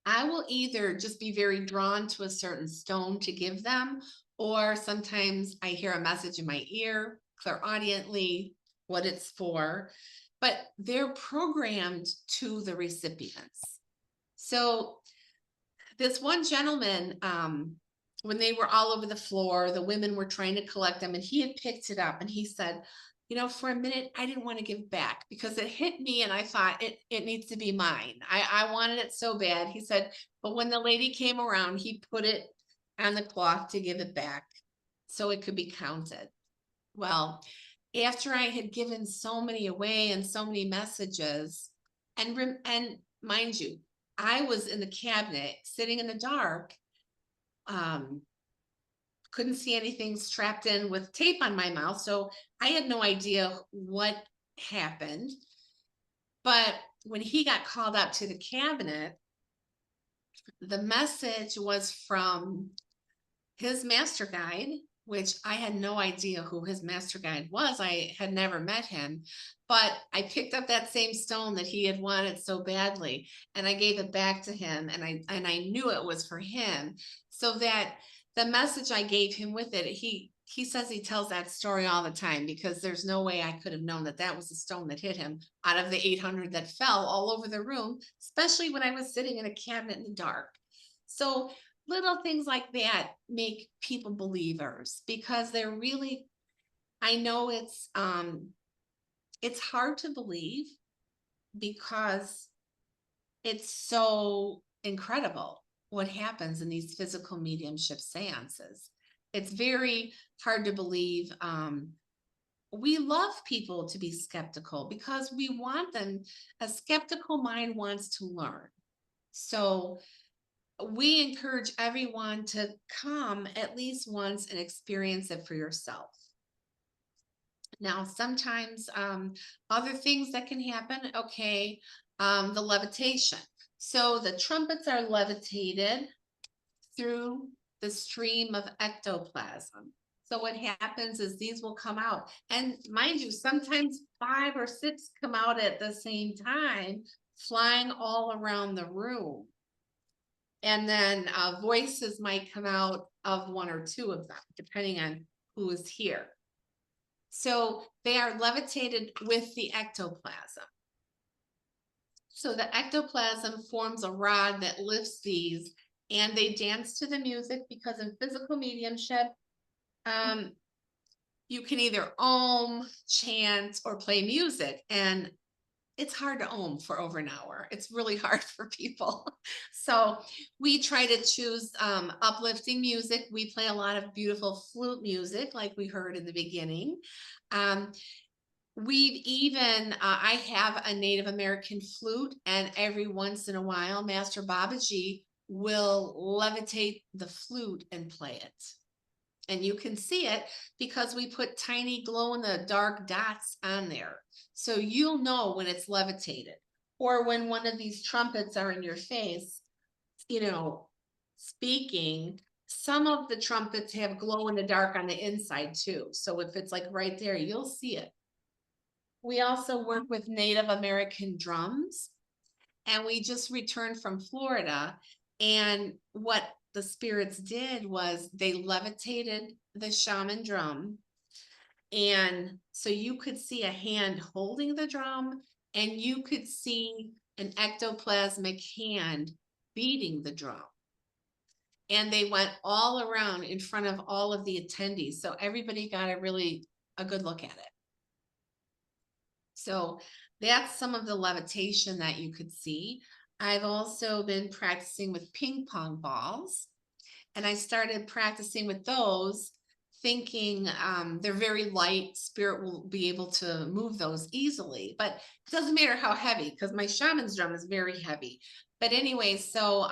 I will either just be very drawn to a certain stone to give them, or sometimes I hear a message in my ear, clairaudiently, what it's for, but they're programmed to the recipients. So this one gentleman, when they were all over the floor, the women were trying to collect them, and he had picked it up and he said, you know, for a minute, I didn't want to give back because it hit me and I thought it needs to be mine. I wanted it so bad. He said, but when the lady came around, he put it on the cloth to give it back so it could be counted. Well, after I had given so many away and so many messages, and mind you, I was in the cabinet sitting in the dark, couldn't see anything, strapped in with tape on my mouth. So I had no idea what happened. But when he got called up to the cabinet, the message was from his master guide, which I had no idea who his master guide was. I had never met him, but I picked up that same stone that he had wanted so badly, and I gave it back to him, and I knew it was for him. So that the message I gave him with it, he says he tells that story all the time, because there's no way I could have known that that was the stone that hit him out of the 800 that fell all over the room, especially when I was sitting in a cabinet in the dark. So little things like that make people believers, because they're really, I know it's hard to believe because it's so incredible what happens in these physical mediumship seances. It's very hard to believe. We love people to be skeptical because we want them, a skeptical mind wants to learn. So we encourage everyone to come at least once and experience it for yourself. Now, sometimes other things that can happen, okay, the levitation. So the trumpets are levitated through the stream of ectoplasm. So what happens is these will come out. And mind you, sometimes 5 or 6 come out at the same time, flying all around the room. And then voices might come out of 1 or 2 of them, depending on who is here. So they are levitated with the ectoplasm. So the ectoplasm forms a rod that lifts these, and they dance to the music because in physical mediumship, um, you can either chant, or play music. And it's hard to for over an hour. It's really hard for people. So we try to choose uplifting music. We play a lot of beautiful flute music, like we heard in the beginning. Um, we've even, I have a Native American flute, and every once in a while, Master Babaji will levitate the flute and play it. And you can see it because we put tiny glow in the dark dots on there. So you'll know when it's levitated, or when one of these trumpets are in your face, speaking. Some of the trumpets have glow in the dark on the inside too. So if it's like right there, you'll see it. We also work with Native American drums, and we just returned from Florida. And what the spirits did was they levitated the shaman drum. And so you could see a hand holding the drum, and you could see an ectoplasmic hand beating the drum. And they went all around in front of all of the attendees. So everybody got a good look at it. So that's some of the levitation that you could see. I've also been practicing with ping pong balls, and I started practicing with those thinking they're very light. Spirit will be able to move those easily, but it doesn't matter how heavy, because my shaman's drum is very heavy. But anyway, so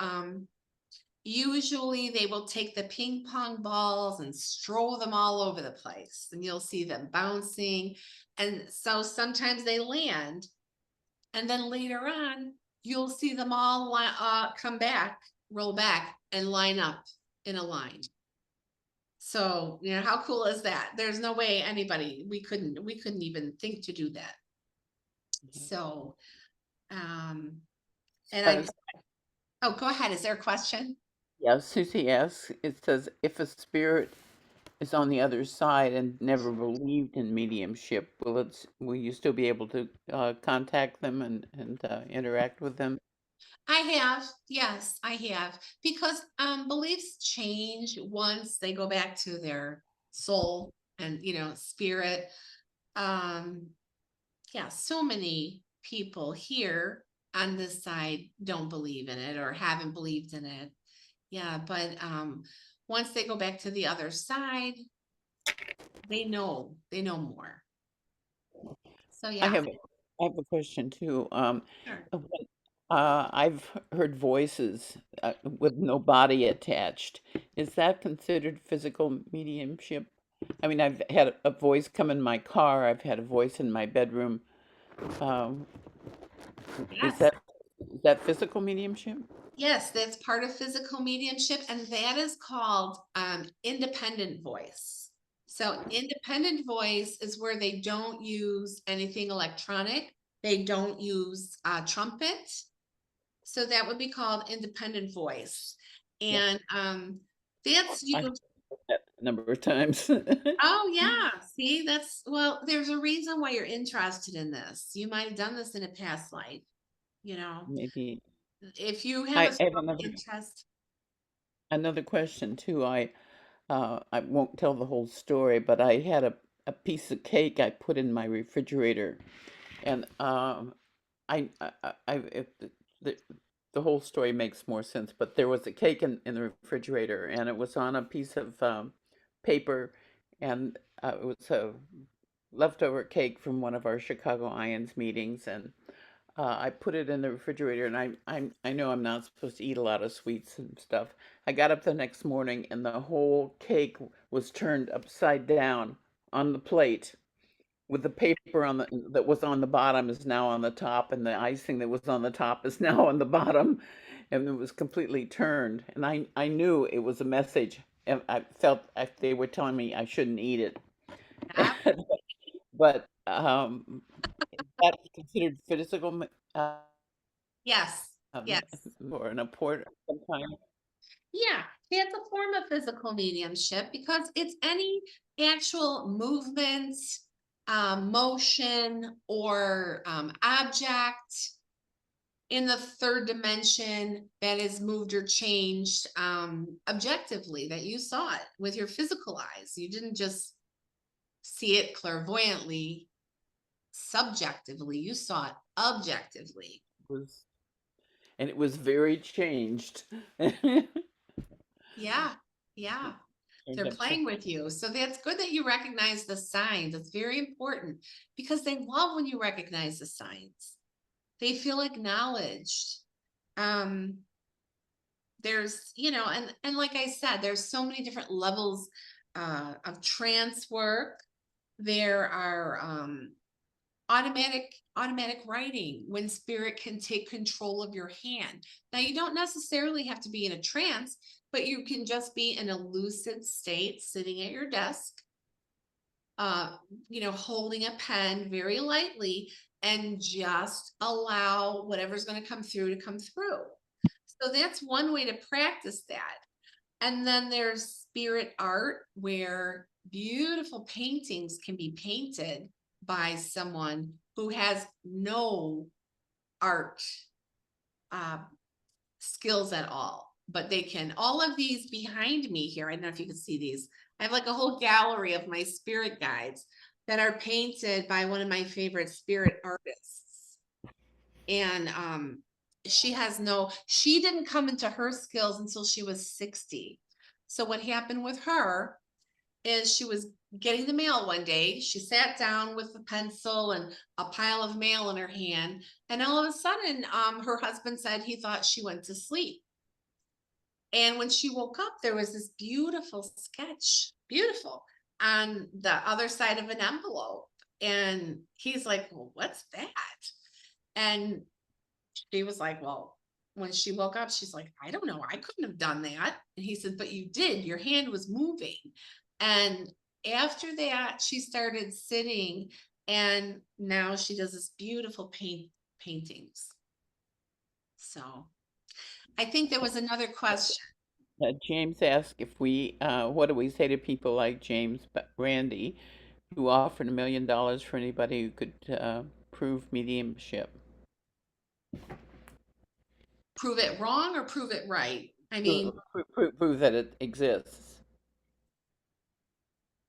usually they will take the ping pong balls and stroll them all over the place, and you'll see them bouncing. And so sometimes they land, and then later on, you'll see them all come back, roll back, and line up in a line. So, how cool is that? There's no way we couldn't even think to do that. So, and go ahead. Is there a question? Yeah, Susie asks, it says, if a spirit is on the other side and never believed in mediumship, will you still be able to contact them and interact with them? I have, yes, I have, because beliefs change once they go back to their soul and spirit. Yeah, so many people here on this side don't believe in it or haven't believed in it. Yeah, but once they go back to the other side, they know more. So yeah. I have a question too. Sure. I've heard voices with no body attached. Is that considered physical mediumship? I mean, I've had a voice come in my car. I've had a voice in my bedroom. Um, is Yes. that physical mediumship? Yes, that's part of physical mediumship, and that is called independent voice. So independent voice is where they don't use anything electronic. They don't use trumpet. So that would be called independent voice. Yeah. And that's I've you. heard that a number of times. Oh yeah. See, there's a reason why you're interested in this. You might have done this in a past life, Maybe if you have I a have strong interest. another question too. I won't tell the whole story, but I had a piece of cake I put in my refrigerator, and if the whole story makes more sense, but there was a cake in the refrigerator, and it was on a piece of paper, and it was a leftover cake from one of our Chicago IANDS meetings, and I put it in the refrigerator, and I know I'm not supposed to eat a lot of sweets and stuff. I got up the next morning, and the whole cake was turned upside down on the plate, with the paper that was on the bottom is now on the top, and the icing that was on the top is now on the bottom, and it was completely turned. And I knew it was a message, and I felt they were telling me I shouldn't eat it. Yeah. But is that considered physical Yes. Yes. or an apport of some kind? Yeah, it's a form of physical mediumship because it's any actual movement, motion, or object in the third dimension that is moved or changed objectively, that you saw it with your physical eyes. You didn't just see it clairvoyantly, subjectively, you saw it objectively. Was and it was very changed. Yeah, yeah. Changed They're up quick. playing with you. So that's good that you recognize the signs. It's very important because they love when you recognize the signs. They feel acknowledged. Um, there's, and like I said, there's so many different levels of trance work. There are automatic writing when spirit can take control of your hand. Now you don't necessarily have to be in a trance, but you can just be in a lucid state sitting at your desk, uh holding a pen very lightly and just allow whatever's going to come through to come through. So that's one way to practice that. And then there's spirit art, where beautiful paintings can be painted by someone who has no art uh, skills at all. But they can, all of these behind me here, I don't know if you can see these. I have like a whole gallery of my spirit guides that are painted by one of my favorite spirit artists. And she didn't come into her skills until she was 60. So what happened with her is she was getting the mail one day. She sat down with a pencil and a pile of mail in her hand, and all of a sudden, her husband said he thought she went to sleep. And when she woke up, there was this beautiful sketch, beautiful, on the other side of an envelope. And he's like, "Well, what's that?" And she was like, "Well," when she woke up, she's like, "I don't know. I couldn't have done that." And he said, "But you did. Your hand was moving." And after that, she started sitting, and now she does this beautiful paintings. So I think there was another question. James asked if what do we say to people like James Randy, who offered $1 million for anybody who could prove mediumship? Prove it wrong or prove it right? I mean, Prove that it exists,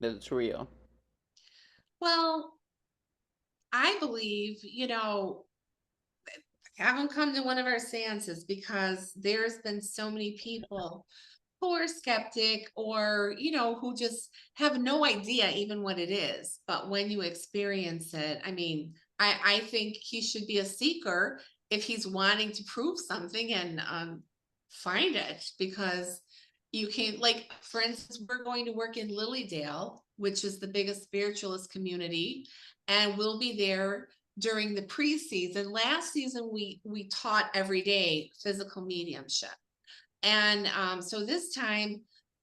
that it's real. well, I believe, have them come to one of our seances, because there's been so many people who are skeptic, or who just have no idea even what it is. But when you experience it, I mean, I think he should be a seeker if he's wanting to prove something, and find it, because you can, like, for instance, we're going to work in Lilydale, which is the biggest spiritualist community, and we'll be there during the pre-season. Last season we taught every day physical mediumship. And so this time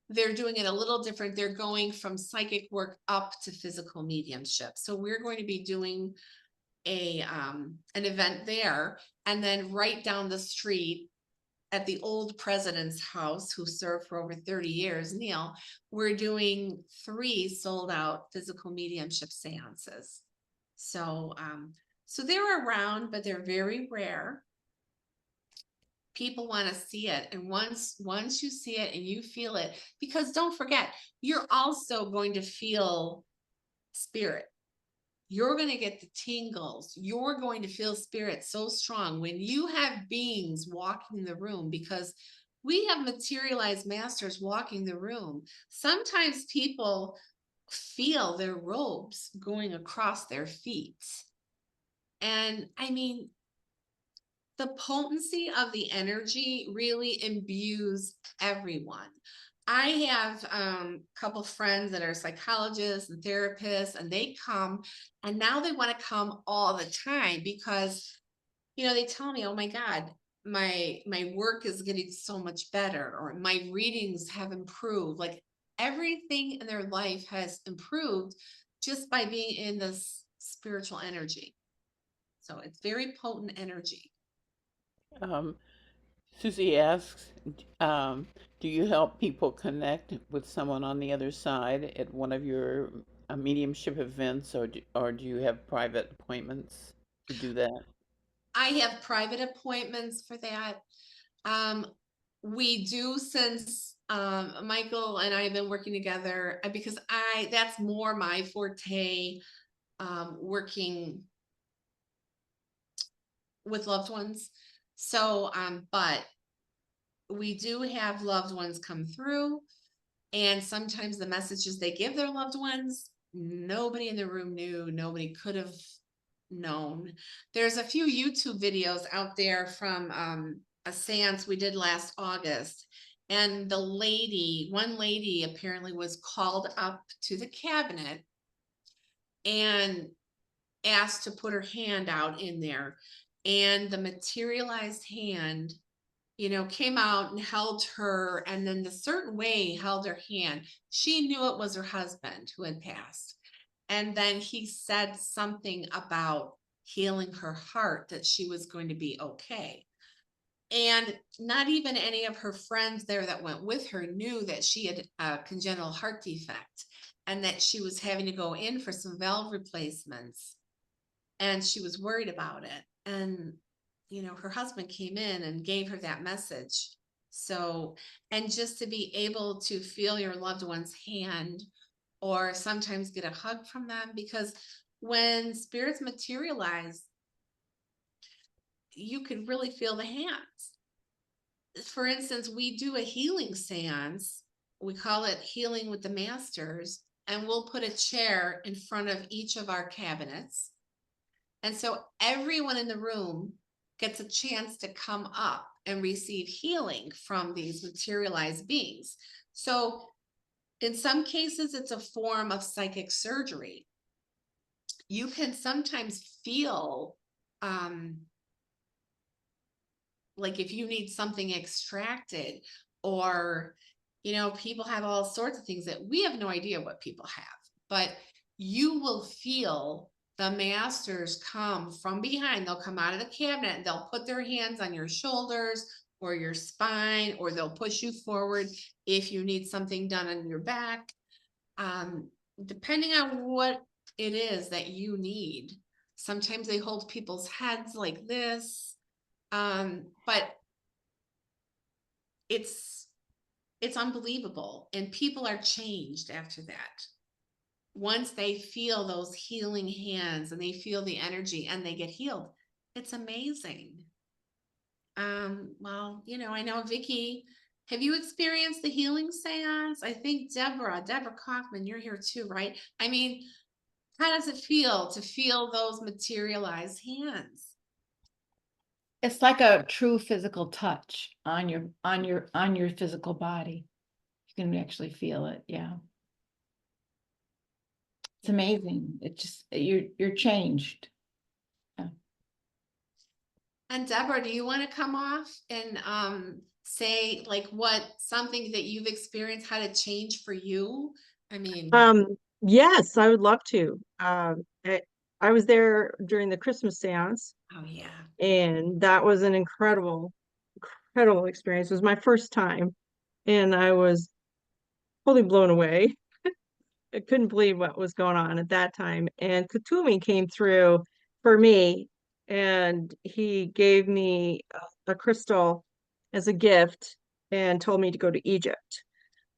they're doing it a little different. They're going from psychic work up to physical mediumship. So we're going to be doing an event there, and then right down the street at the old president's house, who served for over 30 years, Neil, we're doing 3 sold out physical mediumship seances. So they're around, but they're very rare. People want to see it, and once you see it and you feel it, because don't forget, you're also going to feel spirit. You're going to get the tingles. You're going to feel spirit so strong when you have beings walking the room, because we have materialized masters walking the room. Sometimes people feel their robes going across their feet. And I mean, the potency of the energy really imbues everyone. I have a couple friends that are psychologists and therapists, and they come, and now they want to come all the time, because they tell me, "Oh my God, my work is getting so much better, or my readings have improved." Like, everything in their life has improved just by being in this spiritual energy. So it's very potent energy. Um, Susie asks, do you help people connect with someone on the other side at one of your mediumship events, or do you have private appointments to do that? I have private appointments for that. We do, since Michael and I have been working together, because that's more my forte, working with loved ones. So, but we do have loved ones come through, and sometimes the messages they give their loved ones, nobody in the room knew, nobody could have known. There's a few YouTube videos out there from a seance we did last August. And one lady apparently was called up to the cabinet and asked to put her hand out in there. And the materialized hand, came out and held her, and then the certain way held her hand. She knew it was her husband who had passed. And then he said something about healing her heart, that she was going to be okay. And not even any of her friends there that went with her knew that she had a congenital heart defect, and that she was having to go in for some valve replacements. And she was worried about it. And, her husband came in and gave her that message. So, and just to be able to feel your loved one's hand, or sometimes get a hug from them, because when spirits materialize, you can really feel the hands. For instance, we do a healing seance. We call it Healing with the Masters, and we'll put a chair in front of each of our cabinets. And so everyone in the room gets a chance to come up and receive healing from these materialized beings. So in some cases, it's a form of psychic surgery. You can sometimes feel like if you need something extracted, or, people have all sorts of things that we have no idea what people have, but you will feel the masters come from behind. They'll come out of the cabinet and they'll put their hands on your shoulders or your spine, or they'll push you forward if you need something done on your back. Depending on what it is that you need. Sometimes they hold people's heads like this. But it's unbelievable, and people are changed after that. Once they feel those healing hands and they feel the energy and they get healed, it's amazing. Well, I know, Vicky, have you experienced the healing seance? I think Deborah Kaufman, you're here too, right? I mean, how does it feel to feel those materialized hands? It's like a true physical touch on your physical body. You can actually feel it. Yeah. It's amazing. It just, you're changed. Yeah. And Deborah, do you want to come off and say like something that you've experienced, how to change for you? I mean, Yes, I would love to. I was there during the Christmas seance, oh yeah. and that was an incredible experience. It was my first time, and I was totally blown away. I couldn't believe what was going on at that time. And Katumi came through for me, and he gave me a crystal as a gift and told me to go to Egypt.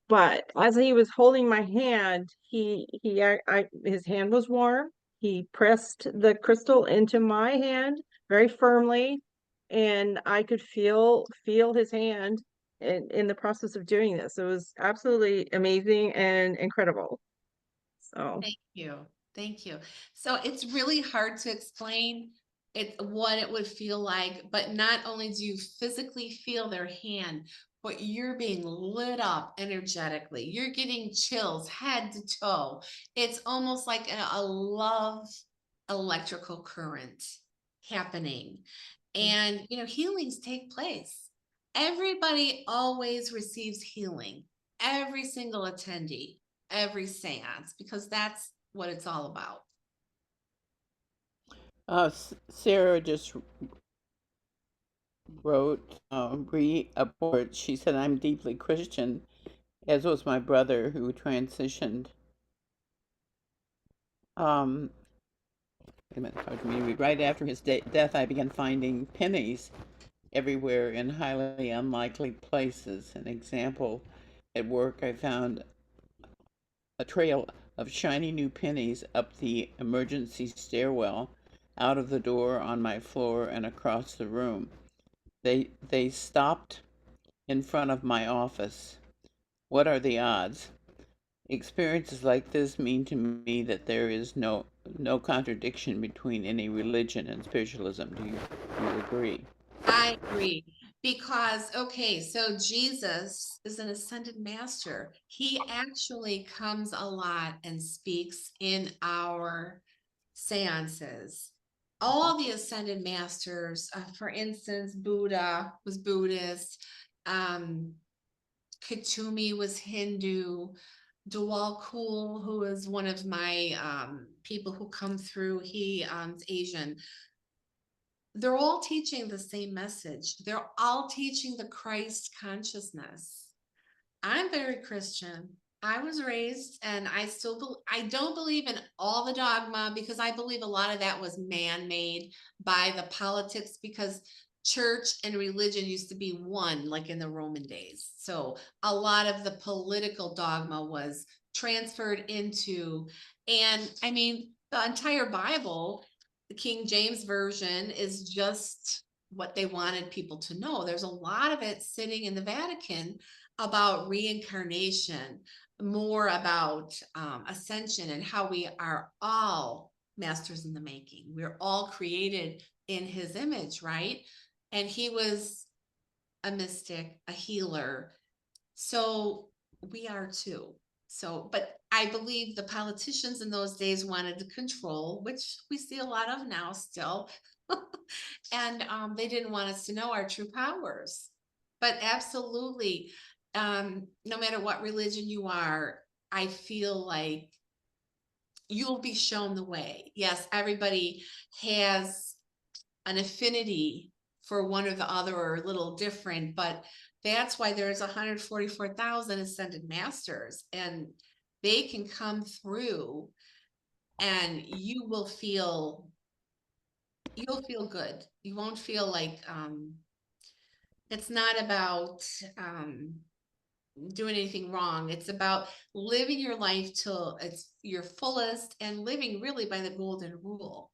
But as he was holding my hand, his hand was warm. He pressed the crystal into my hand very firmly, and I could feel his hand in the process of doing this. It was absolutely amazing and incredible. So Thank you. Thank you. So it's really hard to explain what it would feel like, but not only do you physically feel their hand, but you're being lit up energetically. You're getting chills head to toe. It's almost like a love electrical current happening. And, healings take place. Everybody always receives healing. Every single attendee, every seance, because that's what it's all about. Sarah just wrote report. She said, "I'm deeply Christian, as was my brother who transitioned." Right after his death, I began finding pennies everywhere in highly unlikely places. An example, at work, I found a trail of shiny new pennies up the emergency stairwell, out of the door, on my floor, and across the room. They stopped in front of my office. What are the odds? Experiences like this mean to me that there is no contradiction between any religion and spiritualism. Do you agree? I agree. Because, okay, so Jesus is an ascended master. He actually comes a lot and speaks in our seances. All the ascended masters, for instance, Buddha was Buddhist, Katumi was Hindu, Dawal Kul, who is one of my people who come through, he is Asian. They're all teaching the same message. They're all teaching the Christ consciousness. I'm very Christian. I was raised, and I don't believe in all the dogma, because I believe a lot of that was man-made by the politics, because church and religion used to be one, like in the Roman days. So a lot of the political dogma was transferred into, and I mean, the entire Bible, the King James Version, is just what they wanted people to know. There's a lot of it sitting in the Vatican about reincarnation, more about ascension, and how we are all masters in the making. We're all created in his image, right? And he was a mystic, a healer. So we are too. So, but I believe the politicians in those days wanted to control, which we see a lot of now still. And they didn't want us to know our true powers. But absolutely, no matter what religion you are, I feel like you'll be shown the way. Yes, everybody has an affinity for one or the other, or a little different, but that's why there's 144,000 ascended masters, and they can come through, and you'll feel good. You won't feel like it's not about doing anything wrong. It's about living your life till it's your fullest, and living really by the golden rule.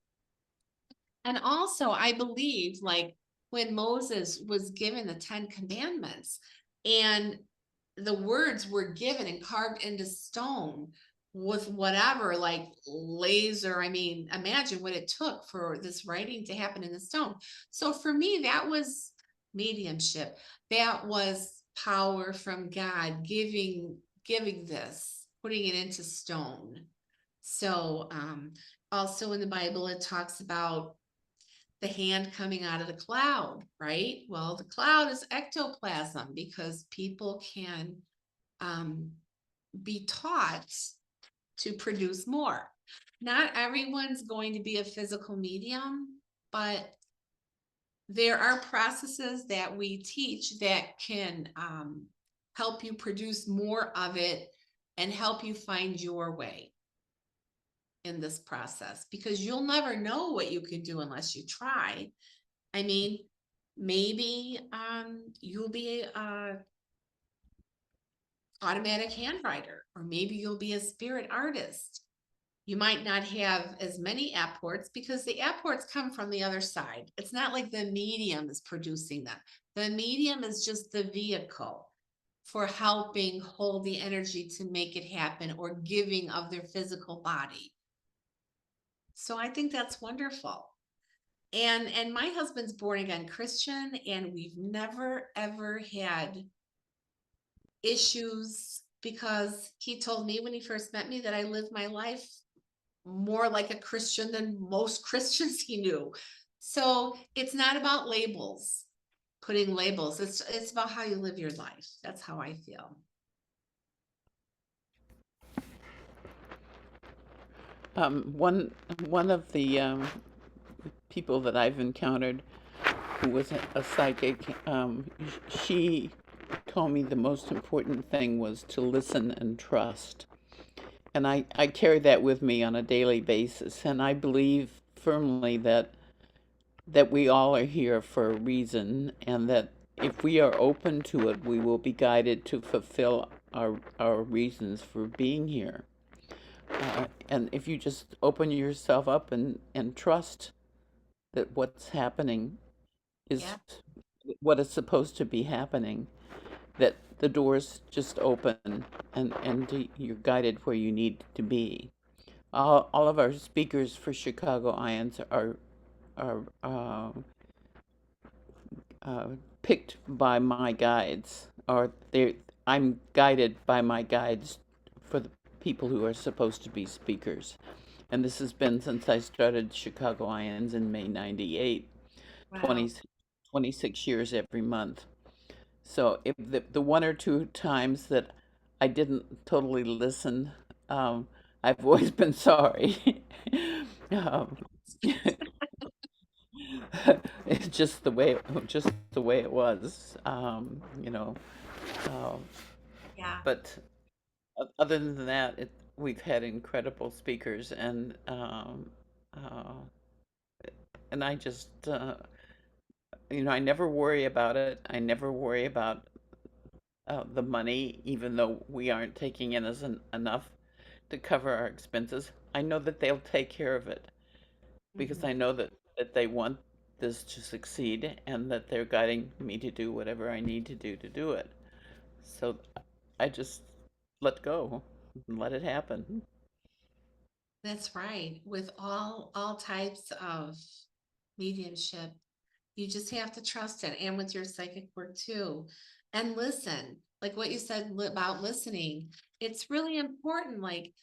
And also, I believe, like, when Moses was given the 10 commandments, and the words were given and carved into stone with whatever, like laser, I mean, imagine what it took for this writing to happen in the stone. So for me, that was mediumship. That was power from God giving this, putting it into stone. So also in the Bible, it talks about the hand coming out of the cloud, right? Well, the cloud is ectoplasm, because people can be taught to produce more. Not everyone's going to be a physical medium, but there are processes that we teach that can help you produce more of it, and help you find your way in this process, because you'll never know what you can do unless you try. I mean, maybe you'll be a automatic handwriter, or maybe you'll be a spirit artist. You might not have as many apports, because the apports come from the other side. It's not like the medium is producing them. The medium is just the vehicle for helping hold the energy to make it happen, or giving of their physical body. So I think that's wonderful. And my husband's born again Christian, and we've never ever had issues, because he told me when he first met me that I lived my life more like a Christian than most Christians he knew. So it's not about labels, putting labels. It's about how you live your life. That's how I feel. One of the people that I've encountered who was a psychic, she told me the most important thing was to listen and trust. And I carry that with me on a daily basis. And I believe firmly that we all are here for a reason, and that if we are open to it, we will be guided to fulfill our reasons for being here. And if you just open yourself up and trust that what's happening is Yeah. what is supposed to be happening, that the doors just open and you're guided where you need to be. All of our speakers for Chicago IANDS are picked by my guides, or I'm guided by my guides for the people who are supposed to be speakers. And this has been since I started Chicago IANDS in May '98, Wow. 26 years every month. So if the one or two times that I didn't totally listen, I've always been sorry. um, it's just the way it was, you know. Um, Yeah. but other than that, we've had incredible speakers, uh, and I just, I never worry about it. I never worry about the money, even though we aren't taking in enough to cover our expenses. I know that they'll take care of it because Mhm. I know that they want this to succeed and that they're guiding me to do whatever I need to do it. So I just let go and let it happen. That's right. With all types of mediumship, you just have to trust it, and with your psychic work too. And listen, like what you said about listening, it's really important. Like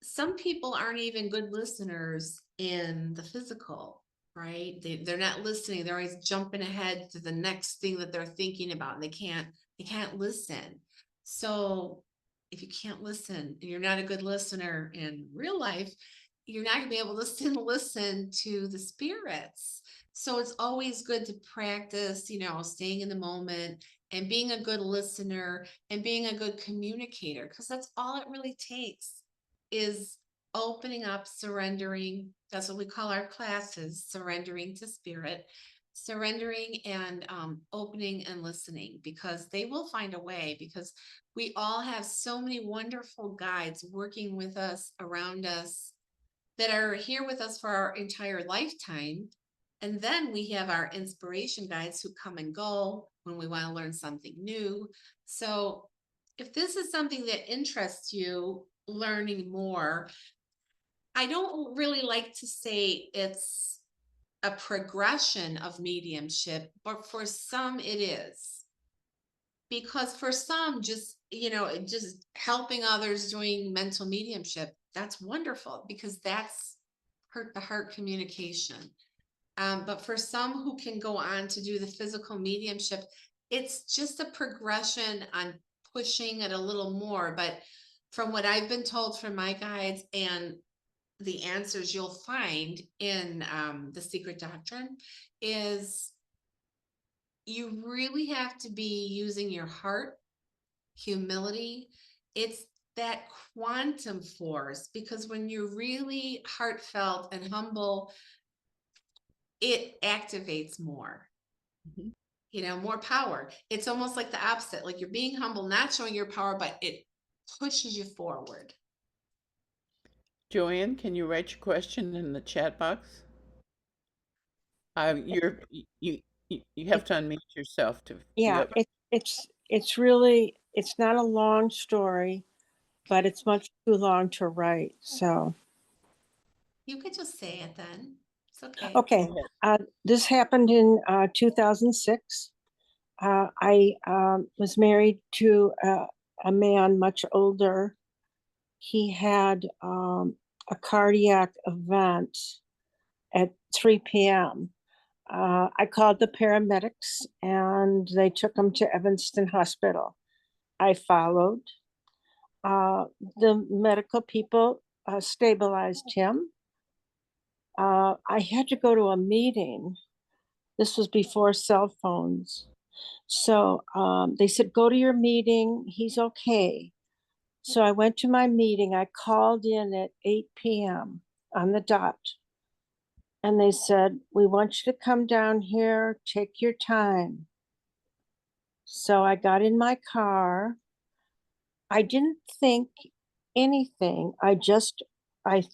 some people aren't even good listeners in the physical, right? They're not listening. They're always jumping ahead to the next thing that they're thinking about, and they can't listen. So if you can't listen and you're not a good listener in real life, you're not gonna be able to listen to the spirits. So it's always good to practice, staying in the moment and being a good listener and being a good communicator, because that's all it really takes is opening up, surrendering. That's what we call our classes, surrendering to spirit, surrendering and opening and listening, because they will find a way, because we all have so many wonderful guides working with us, around us, that are here with us for our entire lifetime. And then we have our inspiration guides who come and go when we want to learn something new. So if this is something that interests you, learning more, I don't really like to say it's a progression of mediumship, but for some it is. Because for some, just helping others doing mental mediumship, that's wonderful, because that's the heart communication. But for some who can go on to do the physical mediumship, it's just a progression on pushing it a little more. But from what I've been told from my guides and the answers you'll find in the secret doctrine, is you really have to be using your heart, humility. It's that quantum force, because when you're really heartfelt and humble, it activates more, Mhm. more power. It's almost like the opposite. Like you're being humble, not showing your power, but it pushes you forward. Joanne, can you write your question in the chat box? You're you have It, to unmute yourself to you yeah, have. it's really, it's not a long story, but it's much too long to write. So, You could just say it then. It's okay. okay. This happened in 2006. I was married to a man much older. He had a cardiac event at 3 p.m. I called the paramedics and they took him to Evanston Hospital. I followed. The medical people stabilized him. I had to go to a meeting. This was before cell phones. So they said, go to your meeting. He's okay. So I went to my meeting. I called in at 8 p.m. on the dot. And they said, we want you to come down here, take your time. So I got in my car. I didn't think anything. I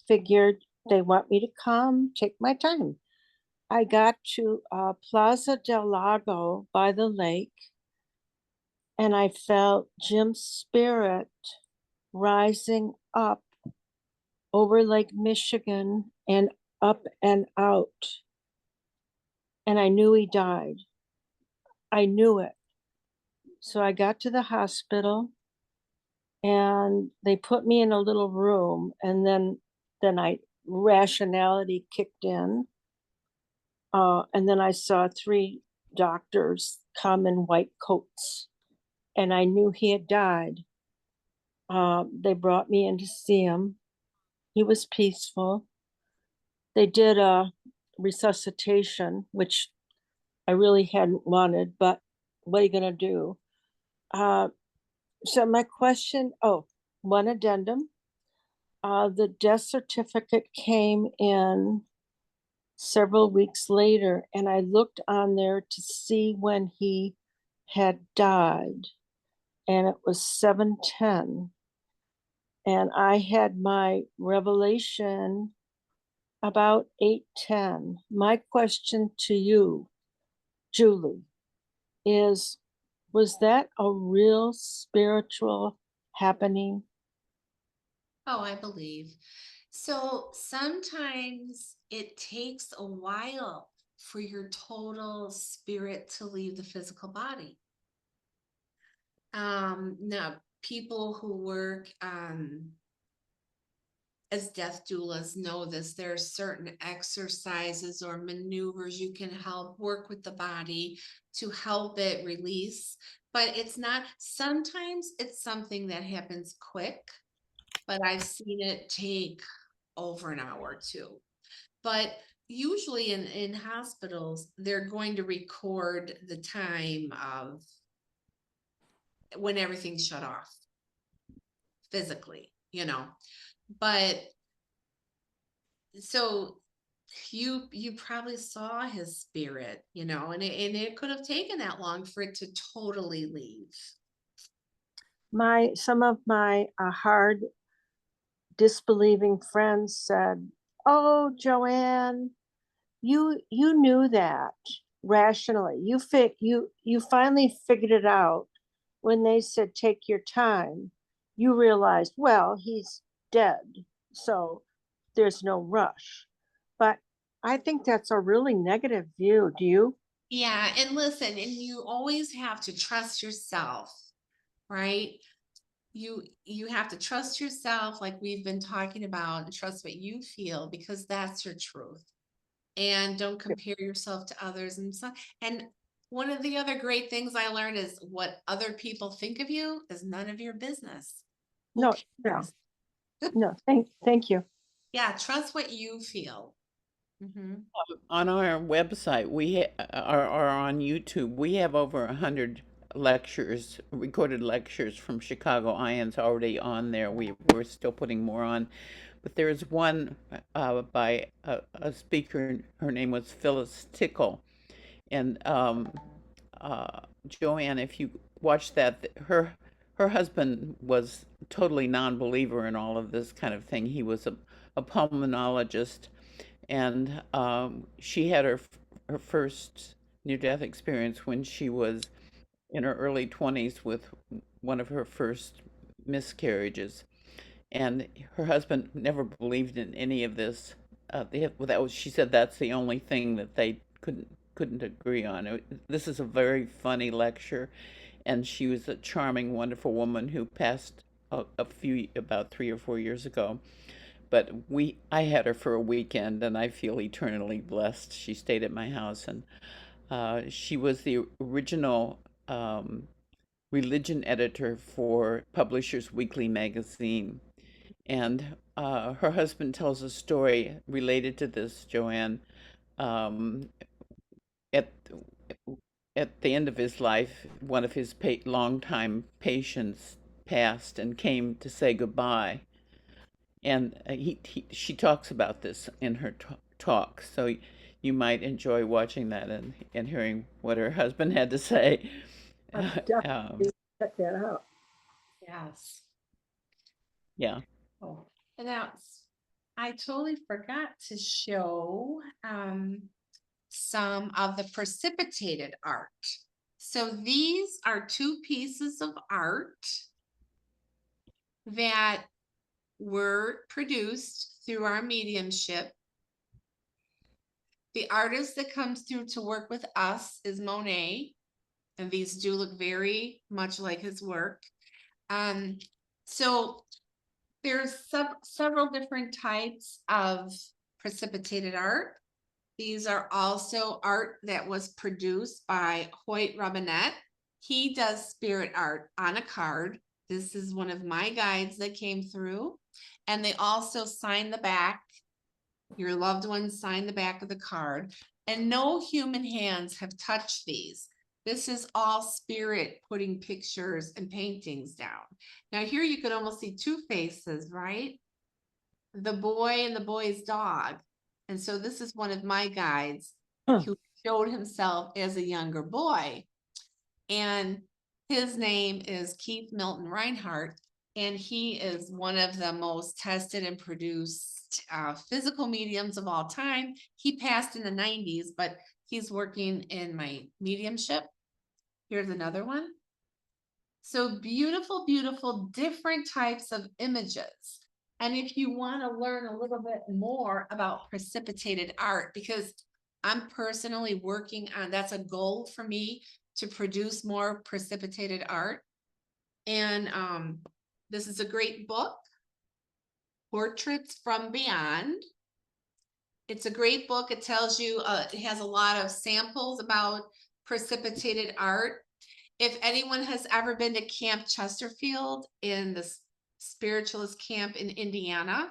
figured they want me to come, take my time. I got to Plaza del Lago by the lake, and I felt Jim's spirit rising up over Lake Michigan and up and out. And I knew he died. I knew it. So I got to the hospital and they put me in a little room, and then rationality kicked in. And then I saw 3 doctors come in white coats, and I knew he had died. They brought me in to see him. He was peaceful. They did a resuscitation, which I really hadn't wanted, but what are you going to do? So my question, one addendum. The death certificate came in several weeks later, and I looked on there to see when he had died, and it was 7/10. And I had my revelation about 8/10. My question to you, Julie, is, was that a real spiritual happening? Oh, I believe. So sometimes it takes a while for your total spirit to leave the physical body. Now people who work as death doulas know this. There are certain exercises or maneuvers you can help work with the body to help it release. But it's not, sometimes it's something that happens quick, but I've seen it take over an hour or 2. But usually in hospitals, they're going to record the time of when everything's shut off physically, But so you probably saw his spirit, and it could have taken that long for it to totally leave. Some of my hard disbelieving friends said, "Oh, Joanne, you knew that rationally. You finally figured it out when they said take your time. You realized, well, he's dead, so there's no rush." But I think that's a really negative view. Do you? Yeah, and listen, and you always have to trust yourself, right? You have to trust yourself, like we've been talking about, and trust what you feel, because that's your truth. And don't compare yourself to others. And one of the other great things I learned is what other people think of you is none of your business. Who No, no, cares? no. Thank you. Yeah, trust what you feel. Mhm. On our website, or on YouTube, we have over 100 lectures, recorded lectures from Chicago IANDS already on there. We're still putting more on, but there's one by a speaker. Her name was Phyllis Tickle, and Joanne, if you watch that, her husband was totally non-believer in all of this kind of thing. He was a pulmonologist, and she had her first near-death experience when she was in her early 20s with one of her first miscarriages, and her husband never believed in any of this. She said that's the only thing that they couldn't agree on. This is a very funny lecture, and she was a charming, wonderful woman who passed about 3 or 4 years ago. But I had her for a weekend, and I feel eternally blessed. She stayed at my house, and she was the original religion editor for Publishers Weekly magazine. And her husband tells a story related to this, Joanne. Um, at at the end of his life, one of his longtime patients passed and came to say goodbye. And she talks about this in her talk. So you might enjoy watching that and hearing what her husband had to say. I'll Um, definitely check that out. Yes. yeah. Oh, and I totally forgot to show some of the precipitated art. So these are two pieces of art that were produced through our mediumship. The artist that comes through to work with us is Monet, and these do look very much like his work. So there's several different types of precipitated art. These are also art that was produced by Hoyt Robinette. He does spirit art on a card. This is one of my guides that came through. And they also sign the back. Your loved ones sign the back of the card. And no human hands have touched these. This is all spirit putting pictures and paintings down. Now here you could almost see two faces, right? The boy and the boy's dog. And so this is one of my guides who showed himself as a younger boy. And his name is Keith Milton Reinhardt. And he is one of the most tested and produced physical mediums of all time. He passed in the 90s, but he's working in my mediumship. Here's another one. So beautiful, beautiful, different types of images. And if you want to learn a little bit more about precipitated art, because I'm personally working on, that's a goal for me to produce more precipitated art. And this is a great book, Portraits from Beyond. It's a great book. It tells you, it has a lot of samples about precipitated art. If anyone has ever been to Camp Chesterfield in the spiritualist camp in Indiana,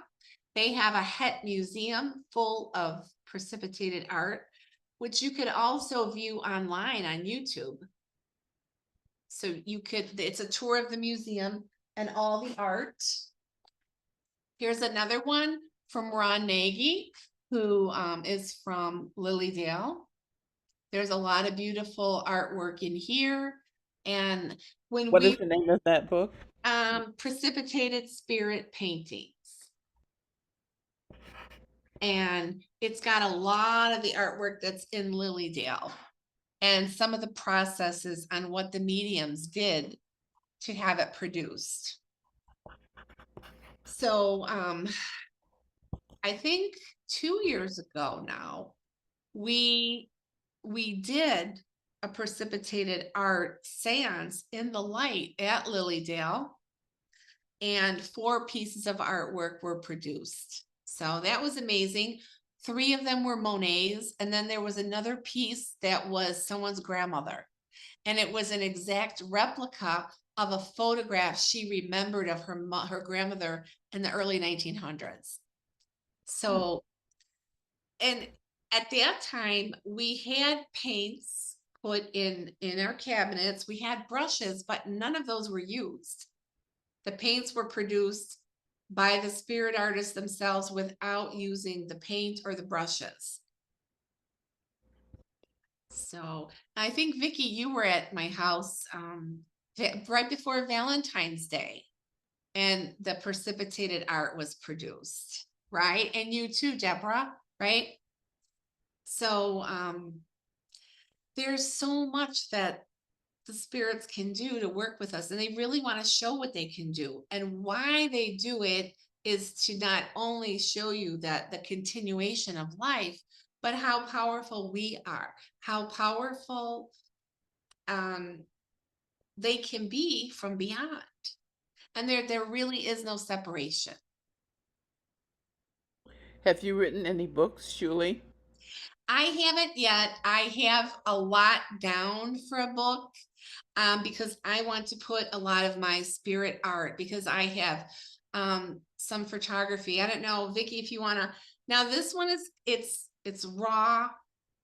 they have a Het museum full of precipitated art, which you could also view online on YouTube. So you could, it's a tour of the museum and all the art. Here's another one from Ron Nagy, who is from Lilydale. There's a lot of beautiful artwork in here. And when What is the name of that book? Precipitated Spirit Paintings. And it's got a lot of the artwork that's in Lilydale and some of the processes on what the mediums did to have it produced. So I think 2 years ago now, we did a precipitated art seance in the light at Lilydale, and 4 pieces of artwork were produced. So that was amazing. 3 of them were Monet's, and then there was another piece that was someone's grandmother. And it was an exact replica of a photograph she remembered of her grandmother in the early 1900s. So, and at that time, we had paints put in our cabinets. We had brushes, but none of those were used. The paints were produced by the spirit artists themselves without using the paint or the brushes. So I think, Vicki, you were at my house right before Valentine's Day, and the precipitated art was produced, right? And you too, Deborah, right? So there's so much that the spirits can do to work with us, and they really want to show what they can do. And why they do it is to not only show you that the continuation of life, but how powerful we are, how powerful they can be from beyond. And there really is no separation. Have you written any books, Julie? I haven't yet. I have a lot down for a book because I want to put a lot of my spirit art, because I have some photography. I don't know, Vicki, if you want to. Now this one is, it's raw.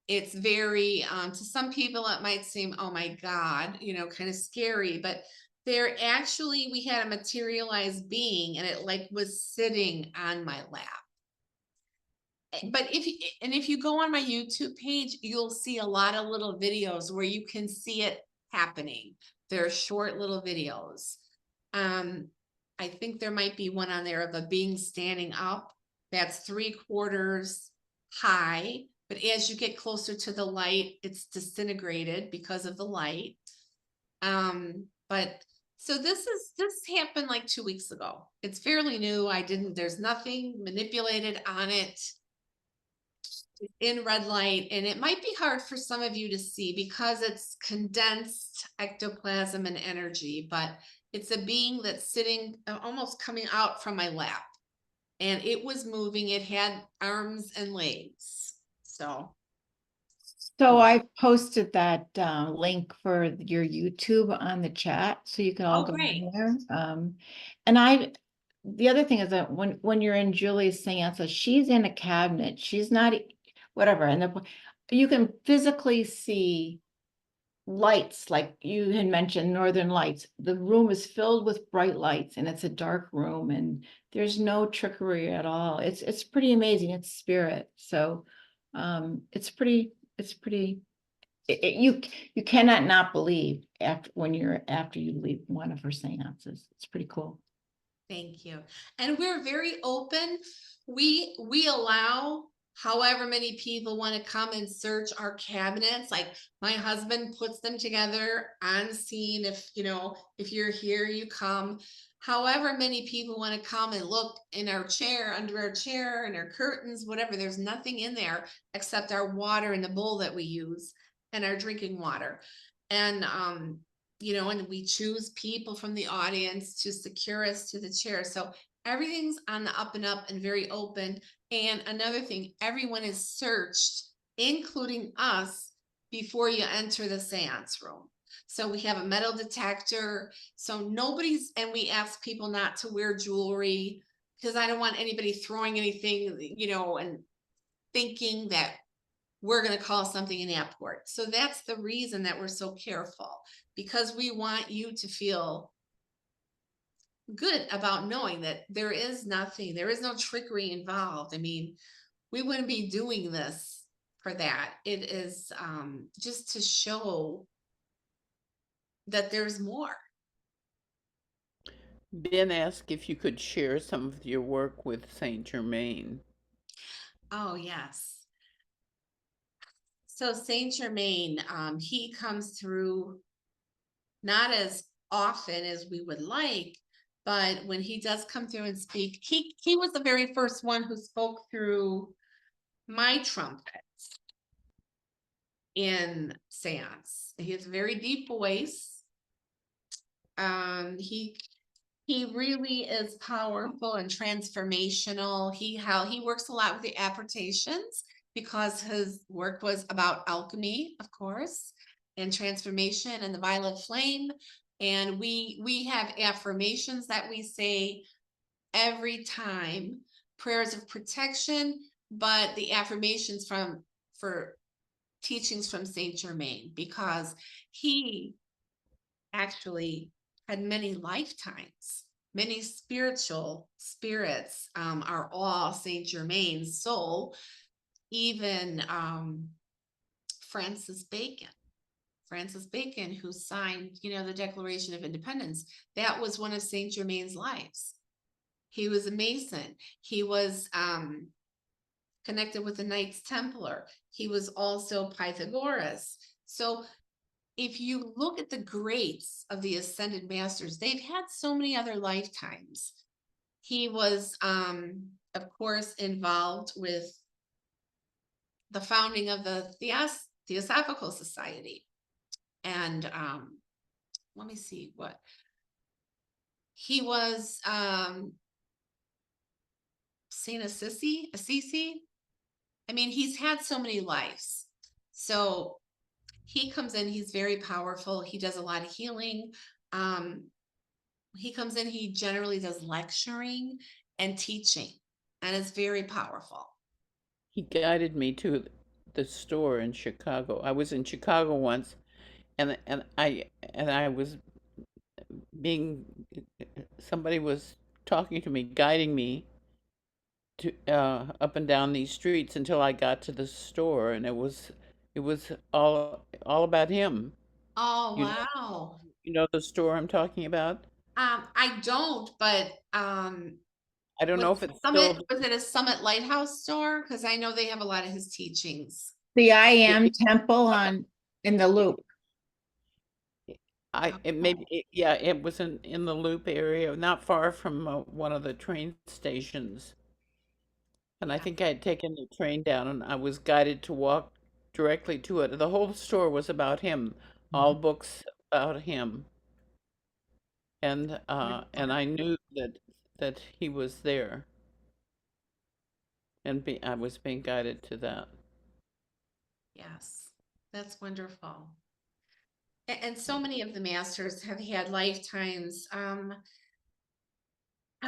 It's very, to some people it might seem, oh my God, you know, kind of scary, but they're actually, we had a materialized being and it like was sitting on my lap. But if you go on my YouTube page, you'll see a lot of little videos where you can see it happening. They're short little videos. I think there might be one on there of a being standing up. That's 3/4 high, but as you get closer to the light, it's disintegrated because of the light. But so this happened like 2 weeks ago. It's fairly new. There's nothing manipulated on it in red light, and it might be hard for some of you to see because it's condensed ectoplasm and energy, but it's a being that's sitting almost coming out from my lap, and it was moving. It had arms and legs. So I posted that link for your YouTube on the chat, so you can all go great. in there. The other thing is that when you're in Julie's seance, she's in a cabinet. She's not whatever, and you can physically see lights, like you had mentioned, northern lights. The room is filled with bright lights, and it's a dark room, and there's no trickery at all. It's pretty amazing. It's spirit. So it's pretty you cannot not believe after you leave one of her seances. It's pretty cool. Thank you. And we're very open. We allow however many people want to come and search our cabinets. Like my husband puts them together on scene. If you're here, you come. However many people want to come and look in our chair, under our chair, and our curtains, whatever. There's nothing in there except our water in the bowl that we use and our drinking water. And and we choose people from the audience to secure us to the chair. So everything's on the up and up and very open. And another thing, everyone is searched, including us, before you enter the seance room. So we have a metal detector. So and we ask people not to wear jewelry because I don't want anybody throwing anything, and thinking that we're going to call something an airport. So that's the reason that we're so careful, because we want you to feel good about knowing that there is no trickery involved. I mean, we wouldn't be doing this for that. It is just to show that there's more. Ben asked if you could share some of your work with Saint Germain. Oh, yes. So Saint Germain, he comes through not as often as we would like, but when he does come through and speak, he was the very first one who spoke through my trumpet in seance. He has a very deep voice. He really is powerful and transformational. He works a lot with the apportations because his work was about alchemy, of course, and transformation and the violet flame. And we have affirmations that we say every time, prayers of protection, but the affirmations for teachings from Saint Germain, because he actually had many lifetimes. Many spiritual spirits are all Saint Germain's soul. Even Francis Bacon, who signed, the Declaration of Independence, that was one of Saint Germain's lives. He was a Mason. He was connected with the Knights Templar. He was also Pythagoras. So if you look at the greats of the Ascended Masters, they've had so many other lifetimes. He was, of course, involved with the founding of the Theosophical Society. And let me see what. He was Saint Assisi. I mean, he's had so many lives. So he comes in, he's very powerful. He does a lot of healing. He comes in, he generally does lecturing and teaching, and it's very powerful. He guided me to the store in Chicago. I was in Chicago once, and I was somebody was talking to me, guiding me to up and down these streets until I got to the store, and it was all about him. Oh, You know, wow. you know the store I'm talking about? I don't, but I don't know if it's still. Was it a Summit Lighthouse store? Because I know they have a lot of his teachings. The I It, Am it, Temple in the Loop. yeah, it was in the Loop area, not far from one of the train stations. And I Yeah. think I had taken the train down, and I was guided to walk directly to it. The whole store was about him, all books about him, and I knew that he was there, and I was being guided to that. Yes, that's wonderful. And so many of the masters have had lifetimes. I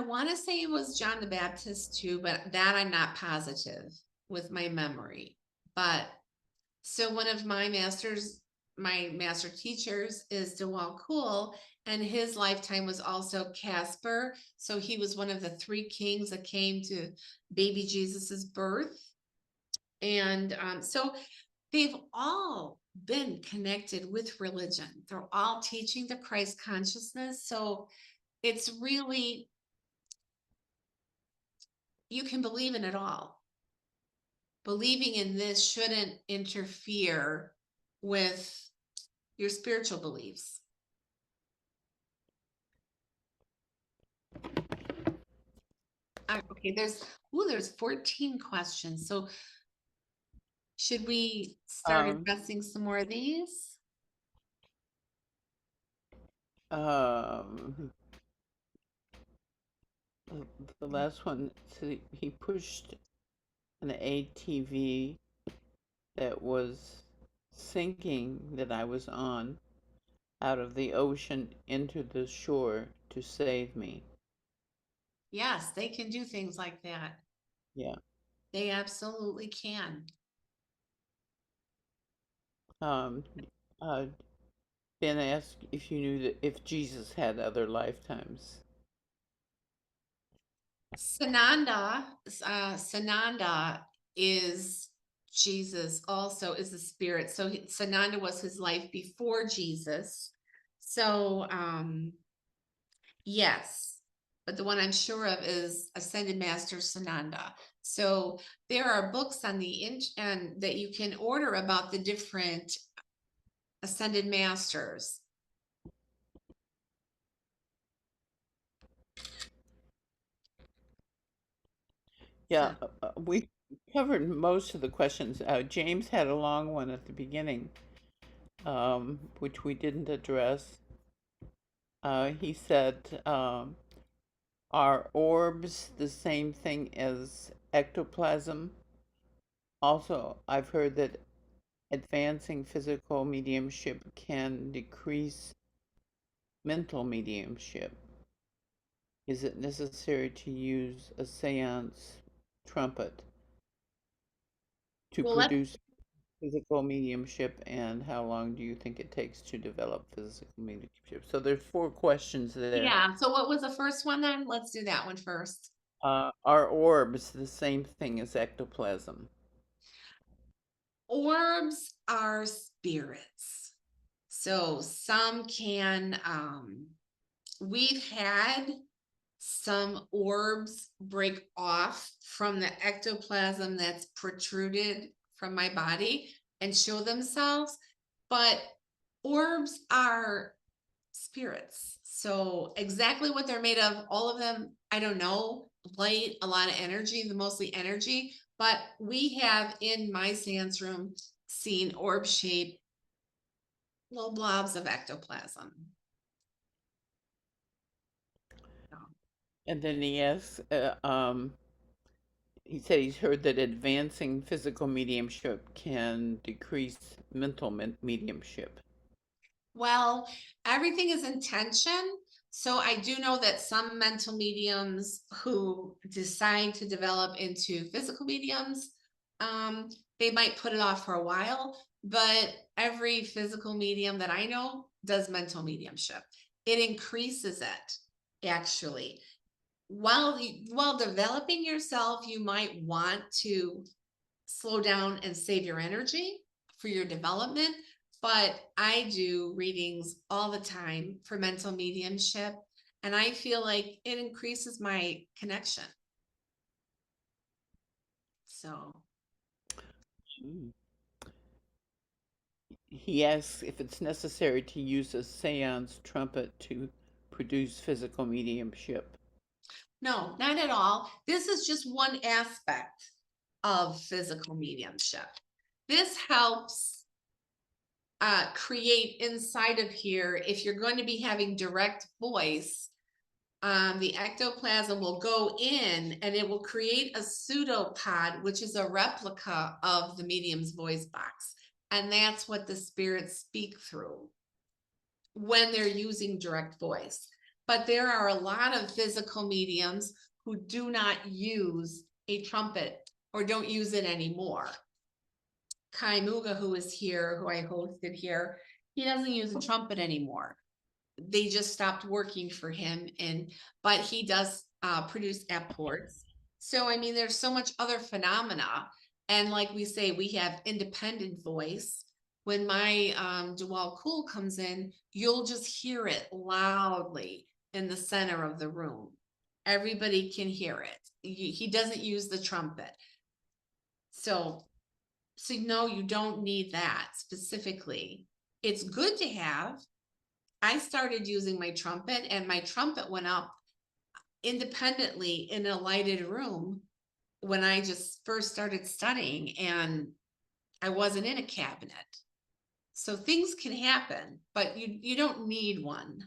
want to say it was John the Baptist too, but that I'm not positive with my memory. But so one of my master teachers is DeWalt Cool, and his lifetime was also Casper. So he was one of the three kings that came to baby Jesus's birth. And so they've all been connected with religion. They're all teaching the Christ consciousness. So it's really, you can believe in it all. Believing in this shouldn't interfere with your spiritual beliefs. Okay, there's 14 questions. So should we start Um, addressing some more of these? um, the last one, so he pushed an ATV that was sinking that I was on out of the ocean into the shore to save me. Yes, they can do things like that. Yeah. They absolutely can. Um, uh, Ben asked if you knew that if Jesus had other lifetimes. Sananda is Jesus also is the spirit. So Sananda was his life before Jesus. So yes, but the one I'm sure of is Ascended Master Sananda. So there are books on the and that you can order about the different ascended masters. Yeah, So we covered most of the questions. James had a long one at the beginning, which we didn't address. He said, are orbs the same thing as ectoplasm? Also, I've heard that advancing physical mediumship can decrease mental mediumship. Is it necessary to use a seance trumpet to well, let's produce physical mediumship, and how long do you think it takes to develop physical mediumship? So there's 4 questions there. yeah. So what was the first one then? Let's do that one first. Are orbs the same thing as ectoplasm? Orbs are spirits. So some can, we've had some orbs break off from the ectoplasm that's protruded from my body and show themselves, but orbs are spirits. So exactly what they're made of, all of them, I don't know. Light, a lot of energy, mostly energy, but we have in my seance room seen orb shaped little blobs of ectoplasm. And then he asks, he said he's heard that advancing physical mediumship can decrease mental mediumship. Well, everything is intention. So I do know that some mental mediums who decide to develop into physical mediums, they might put it off for a while, but every physical medium that I know does mental mediumship. It increases it, actually. while developing yourself, you might want to slow down and save your energy for your development. But I do readings all the time for mental mediumship, and I feel like it increases my connection. So Mm. He asks if it's necessary to use a seance trumpet to produce physical mediumship. no, not at all. This is just one aspect of physical mediumship. This helps create inside of here, if you're going to be having direct voice, the ectoplasm will go in and it will create a pseudopod, which is a replica of the medium's voice box. And that's what the spirits speak through when they're using direct voice. But there are a lot of physical mediums who do not use a trumpet or don't use it anymore. Kai Muga, who is here, who I hosted here, he doesn't use a trumpet anymore. They just stopped working for him, but he does produce apports. So I mean, there's so much other phenomena, and like we say, we have independent voice. When my Dual Cool comes in, you'll just hear it loudly in the center of the room. Everybody can hear it. He doesn't use the trumpet. So no, you don't need that specifically. It's good to have. I started using my trumpet, and my trumpet went up independently in a lighted room when I just first started studying, and I wasn't in a cabinet. So things can happen, but you don't need one.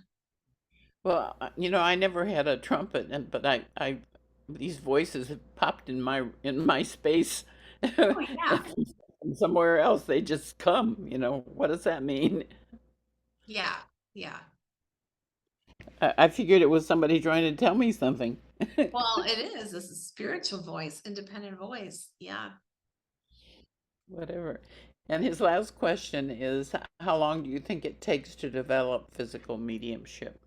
Well, I never had a trumpet, but these voices have popped in my space. Oh yeah. From somewhere else. They just come. What does that mean? Yeah. Yeah. I figured it was somebody trying to tell me something. Well, it is. This is spiritual voice, independent voice. Yeah. Whatever. And his last question is, how long do you think it takes to develop physical mediumship?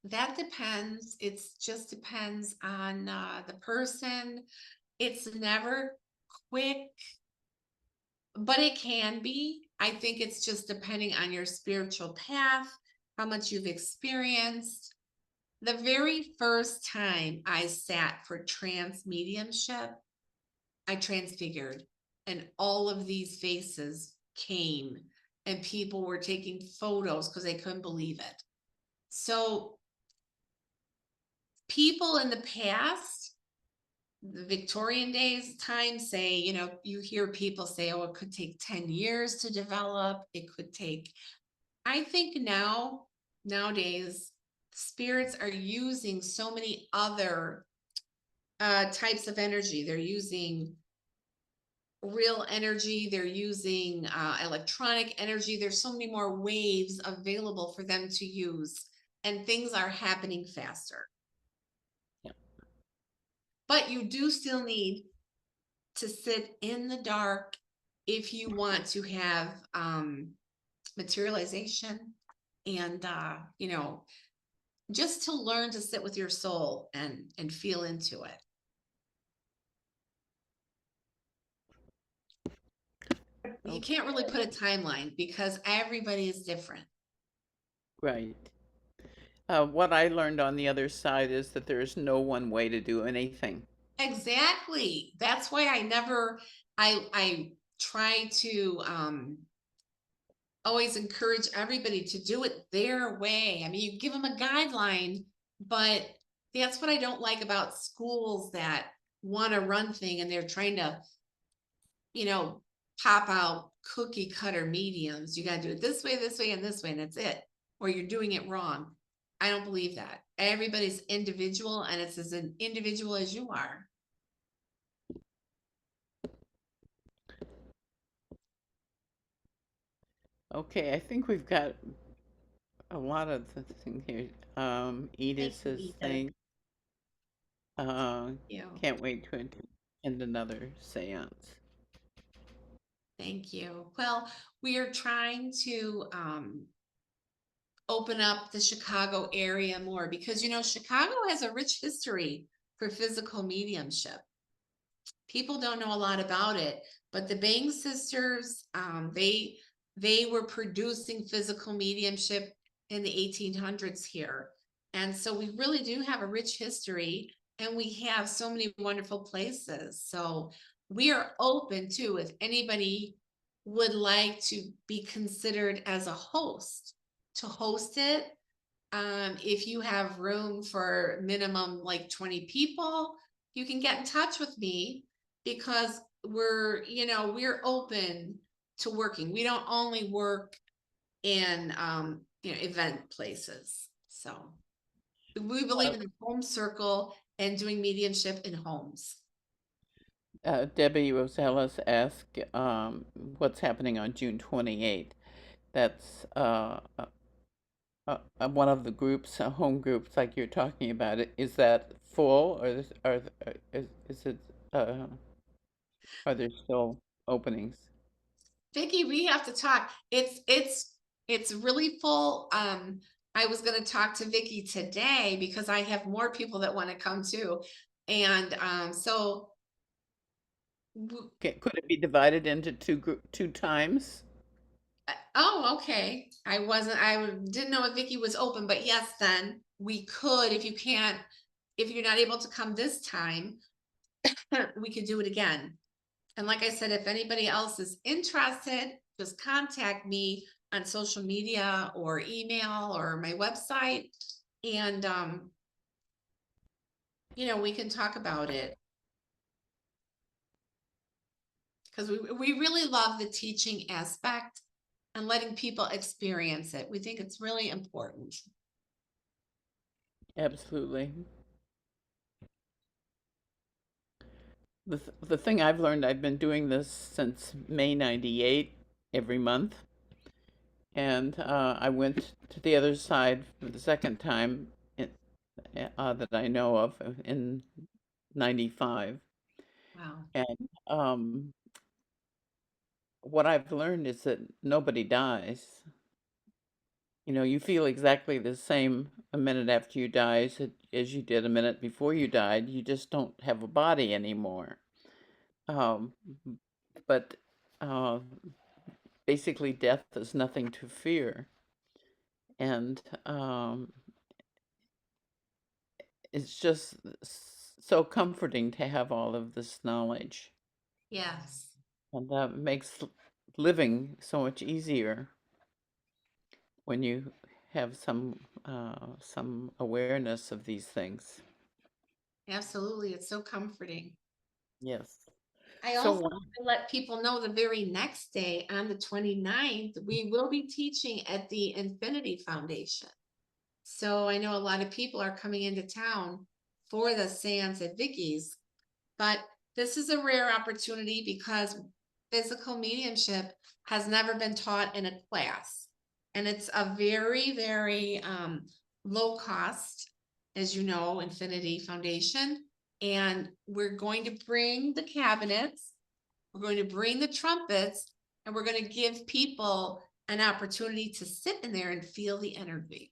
That depends. It's just depends on the person. It's never quick, but it can be. I think it's just depending on your spiritual path, how much you've experienced. The very first time I sat for trance mediumship, I transfigured, and all of these faces came, and people were taking photos because they couldn't believe it. So people in the past, the Victorian days time, say, you hear people say, oh, it could take 10 years to develop. It could take, I think nowadays, spirits are using so many other types of energy. They're using real energy. They're using electronic energy. There's so many more waves available for them to use, and things are happening faster. Yeah. But you do still need to sit in the dark if you want to have materialization, and just to learn to sit with your soul and feel into it. You can't really put a timeline because everybody is different. Right. What I learned on the other side is that there is no one way to do anything. Exactly. That's why I try to always encourage everybody to do it their way. I mean, you give them a guideline, but that's what I don't like about schools that want to run thing, and they're trying to, pop out cookie cutter mediums. You got to do it this way, and this way, and that's it. Or you're doing it wrong. I don't believe that. Everybody's individual, and it's as an individual as you are. Okay, I think we've got a lot of the thing here. Edith Thank you, says Edith. thanks. You. Can't wait to attend another seance. Thank you. Well, we are trying to open up the Chicago area more because, Chicago has a rich history for physical mediumship. People don't know a lot about it, but the Bang sisters, they were producing physical mediumship in the 1800s here. And so we really do have a rich history and we have so many wonderful places. So we are open to if anybody would like to be considered as a host to host it. If you have room for minimum like 20 people, you can get in touch with me because we're open to working. We don't only work in event places. So we believe in the home circle and doing mediumship in homes. Debbie Rosales asked what's happening on June 28th. That's one of the groups, home groups like you're talking about. Is that full, or is it? Are there still openings? Vicki, we have to talk. It's really full. I was going to talk to Vicki today because I have more people that want to come too, and so. Could it be divided into two times? Oh, okay. I didn't know if Vicki was open, but yes, then we could, if you're not able to come this time, we could do it again. And like I said, if anybody else is interested, just contact me on social media or email or my website. And, we can talk about it. Because we really love the teaching aspect and letting people experience it. We think it's really important. Absolutely. The thing I've learned, I've been doing this since May '98 every month. And I went to the other side for the second time that I know of in '95. Wow. And what I've learned is that nobody dies. You feel exactly the same a minute after you die as you did a minute before you died. You just don't have a body anymore. Um, but basically, death is nothing to fear. And it's just so comforting to have all of this knowledge. Yes. And that makes living so much easier when you have some awareness of these things. Absolutely. It's so comforting. Yes. I So also want to let people know the very next day on the 29th, we will be teaching at the Infinity Foundation. So I know a lot of people are coming into town for the seance at Vicky's, but this is a rare opportunity because physical mediumship has never been taught in a class. And it's a very, very low cost, as you know, Infinity Foundation. And we're going to bring the cabinets, we're going to bring the trumpets, and we're going to give people an opportunity to sit in there and feel the energy.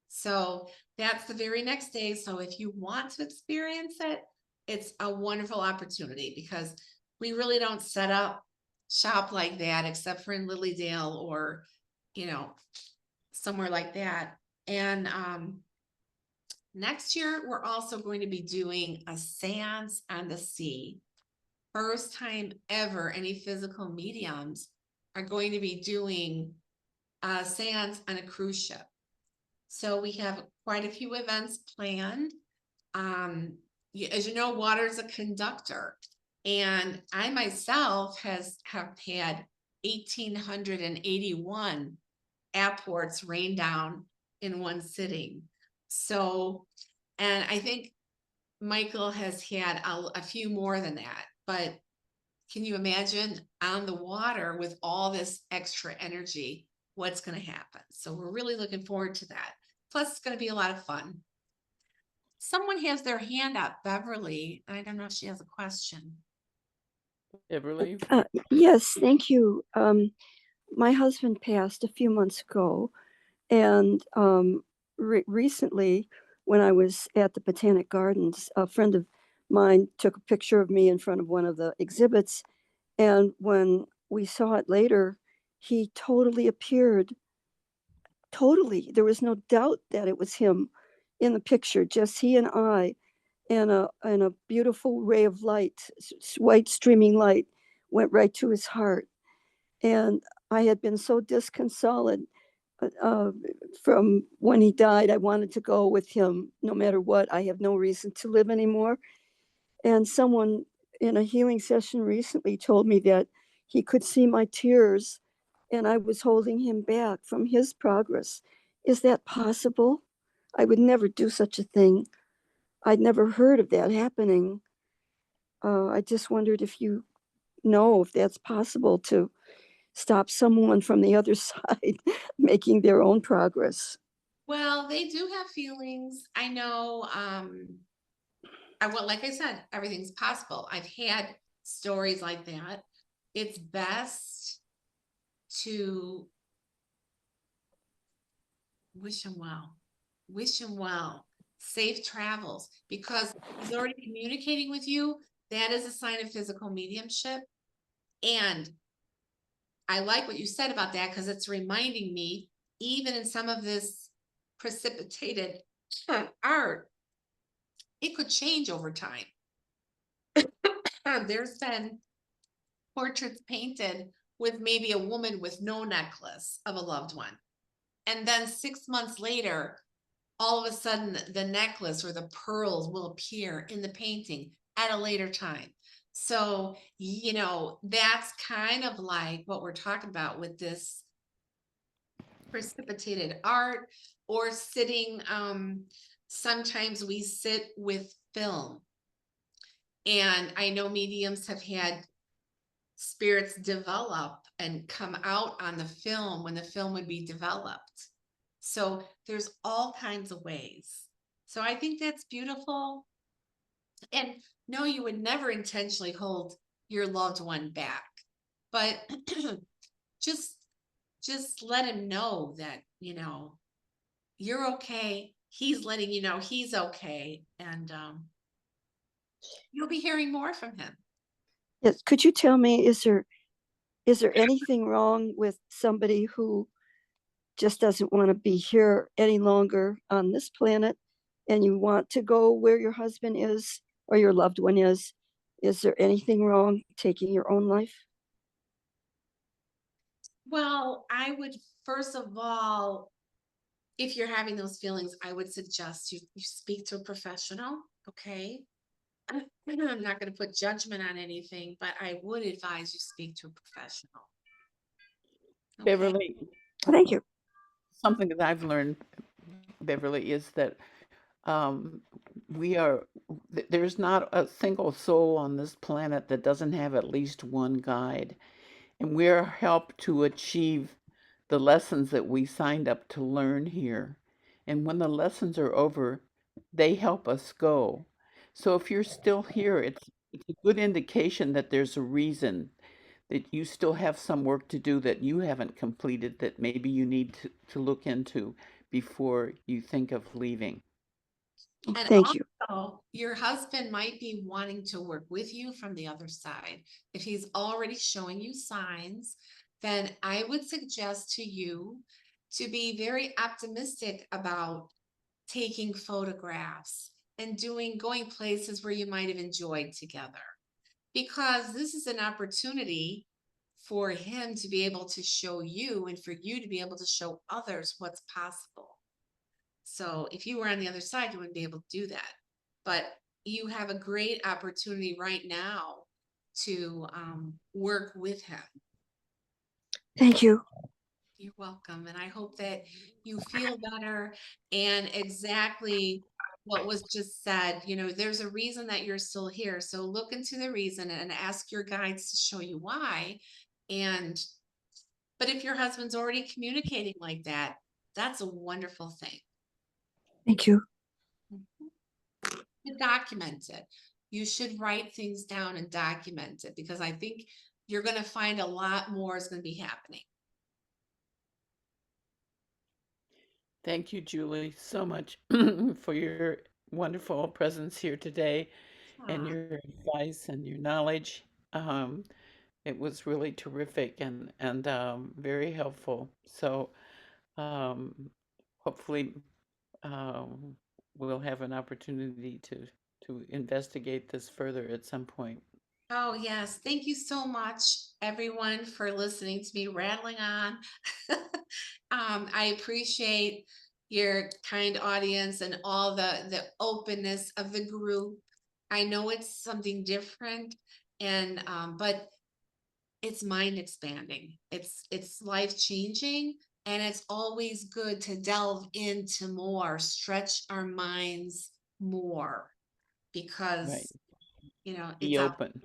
So that's the very next day. So if you want to experience it, it's a wonderful opportunity because we really don't set up shop like that except for in Lilydale or, somewhere like that. And next year, we're also going to be doing a seance on the sea. First time ever any physical mediums are going to be doing a seance on a cruise ship. So we have quite a few events planned. As you know, water is a conductor. And I myself have had 1,881 apports rain down in one sitting. So, and I think Michael has had a few more than that. But can you imagine on the water with all this extra energy, what's going to happen? So we're really looking forward to that. Plus, it's going to be a lot of fun. Someone has their hand up, Beverly. I don't know if she has a question. Beverly? Yes, thank you. My husband passed a few months ago, And recently, when I was at the Botanic Gardens, a friend of mine took a picture of me in front of one of the exhibits. And when we saw it later, he totally appeared. Totally. There was no doubt that it was him in the picture, just he and I, and a beautiful ray of light, white streaming light, went right to his heart. And I had been so disconsolate uh, from when he died. I wanted to go with him no matter what. I have no reason to live anymore. And someone in a healing session recently told me that he could see my tears and I was holding him back from his progress. Is that possible? I would never do such a thing. I'd never heard of that happening. I just wondered if you know if that's possible to stop someone from the other side making their own progress. Well, they do have feelings. I know, like I said, everything's possible. I've had stories like that. It's best to wish him well. Wish him well. Safe travels, because he's already communicating with you. That is a sign of physical mediumship. And I like what you said about that, because it's reminding me, even in some of this precipitated art, it could change over time. There's been portraits painted with maybe a woman with no necklace of a loved one. And then 6 months later, all of a sudden the necklace or the pearls will appear in the painting at a later time. So, that's kind of like what we're talking about with this precipitated art, or sitting. Sometimes we sit with film, and I know mediums have had spirits develop and come out on the film when the film would be developed. So there's all kinds of ways. So I think that's beautiful. And no, you would never intentionally hold your loved one back, but just let him know that, you're okay. He's letting you know he's okay. And you'll be hearing more from him. Yes. Could you tell me, is there anything wrong with somebody who just doesn't want to be here any longer on this planet and you want to go where your husband is or your loved one is? Is there anything wrong taking your own life? Well, I would, first of all, if you're having those feelings, I would suggest you speak to a professional. Okay. I'm not going to put judgment on anything, but I would advise you speak to a professional. Okay. Beverly, Thank you. something that I've learned, Beverly, is that there's not a single soul on this planet that doesn't have at least one guide. And we're helped to achieve the lessons that we signed up to learn here. And when the lessons are over, they help us go. So if you're still here, it's a good indication that there's a reason, that you still have some work to do that you haven't completed, that maybe you need to look into before you think of leaving. And Thank you. also, your husband might be wanting to work with you from the other side. If he's already showing you signs, then I would suggest to you to be very optimistic about taking photographs and going places where you might have enjoyed together, because this is an opportunity for him to be able to show you, and for you to be able to show others what's possible. So if you were on the other side, you wouldn't be able to do that. But you have a great opportunity right now to work with him. Thank you. You're welcome. And I hope that you feel better. And exactly what was just said, there's a reason that you're still here. So look into the reason and ask your guides to show you why. But if your husband's already communicating like that, that's a wonderful thing. Thank you. To document it. You should write things down and document it, because I think you're going to find a lot more is going to be happening. Thank you, Julie, so much for your wonderful presence here today and Aw, your advice and your knowledge. Um, it was really terrific and very helpful. So um, hopefully um, we'll have an opportunity to investigate this further at some point. oh, yes. Thank you so much, everyone, for listening to me rattling on. I appreciate your kind audience and all the openness of the group. I know it's something different and but it's mind expanding. It's life changing and it's always good to delve into more, stretch our minds more Right. because it's Be out. open.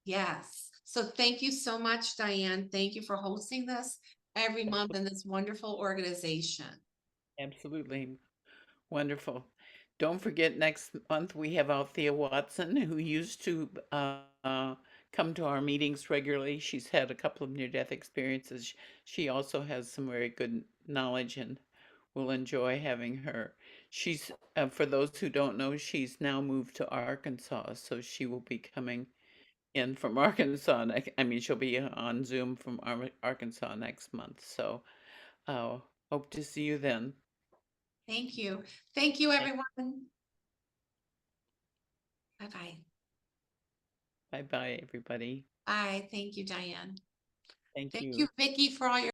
Yes. So thank you so much, Diane. Thank you for hosting this every month in this wonderful organization. Absolutely. Wonderful. Don't forget, next month we have Althea Watson, who used to come to our meetings regularly. She's had a couple of near-death experiences. She also has some very good knowledge, and we'll enjoy having her. She's, for those who don't know, she's now moved to Arkansas, so she will be coming in from Arkansas. I mean, she'll be on Zoom from Arkansas next month. So, uh, hope to see you then. Thank you. Thank you, everyone. Bye-bye. Bye bye, everybody. Bye. Thank you, Diane. Thank Thank you. you, Vicky, for all your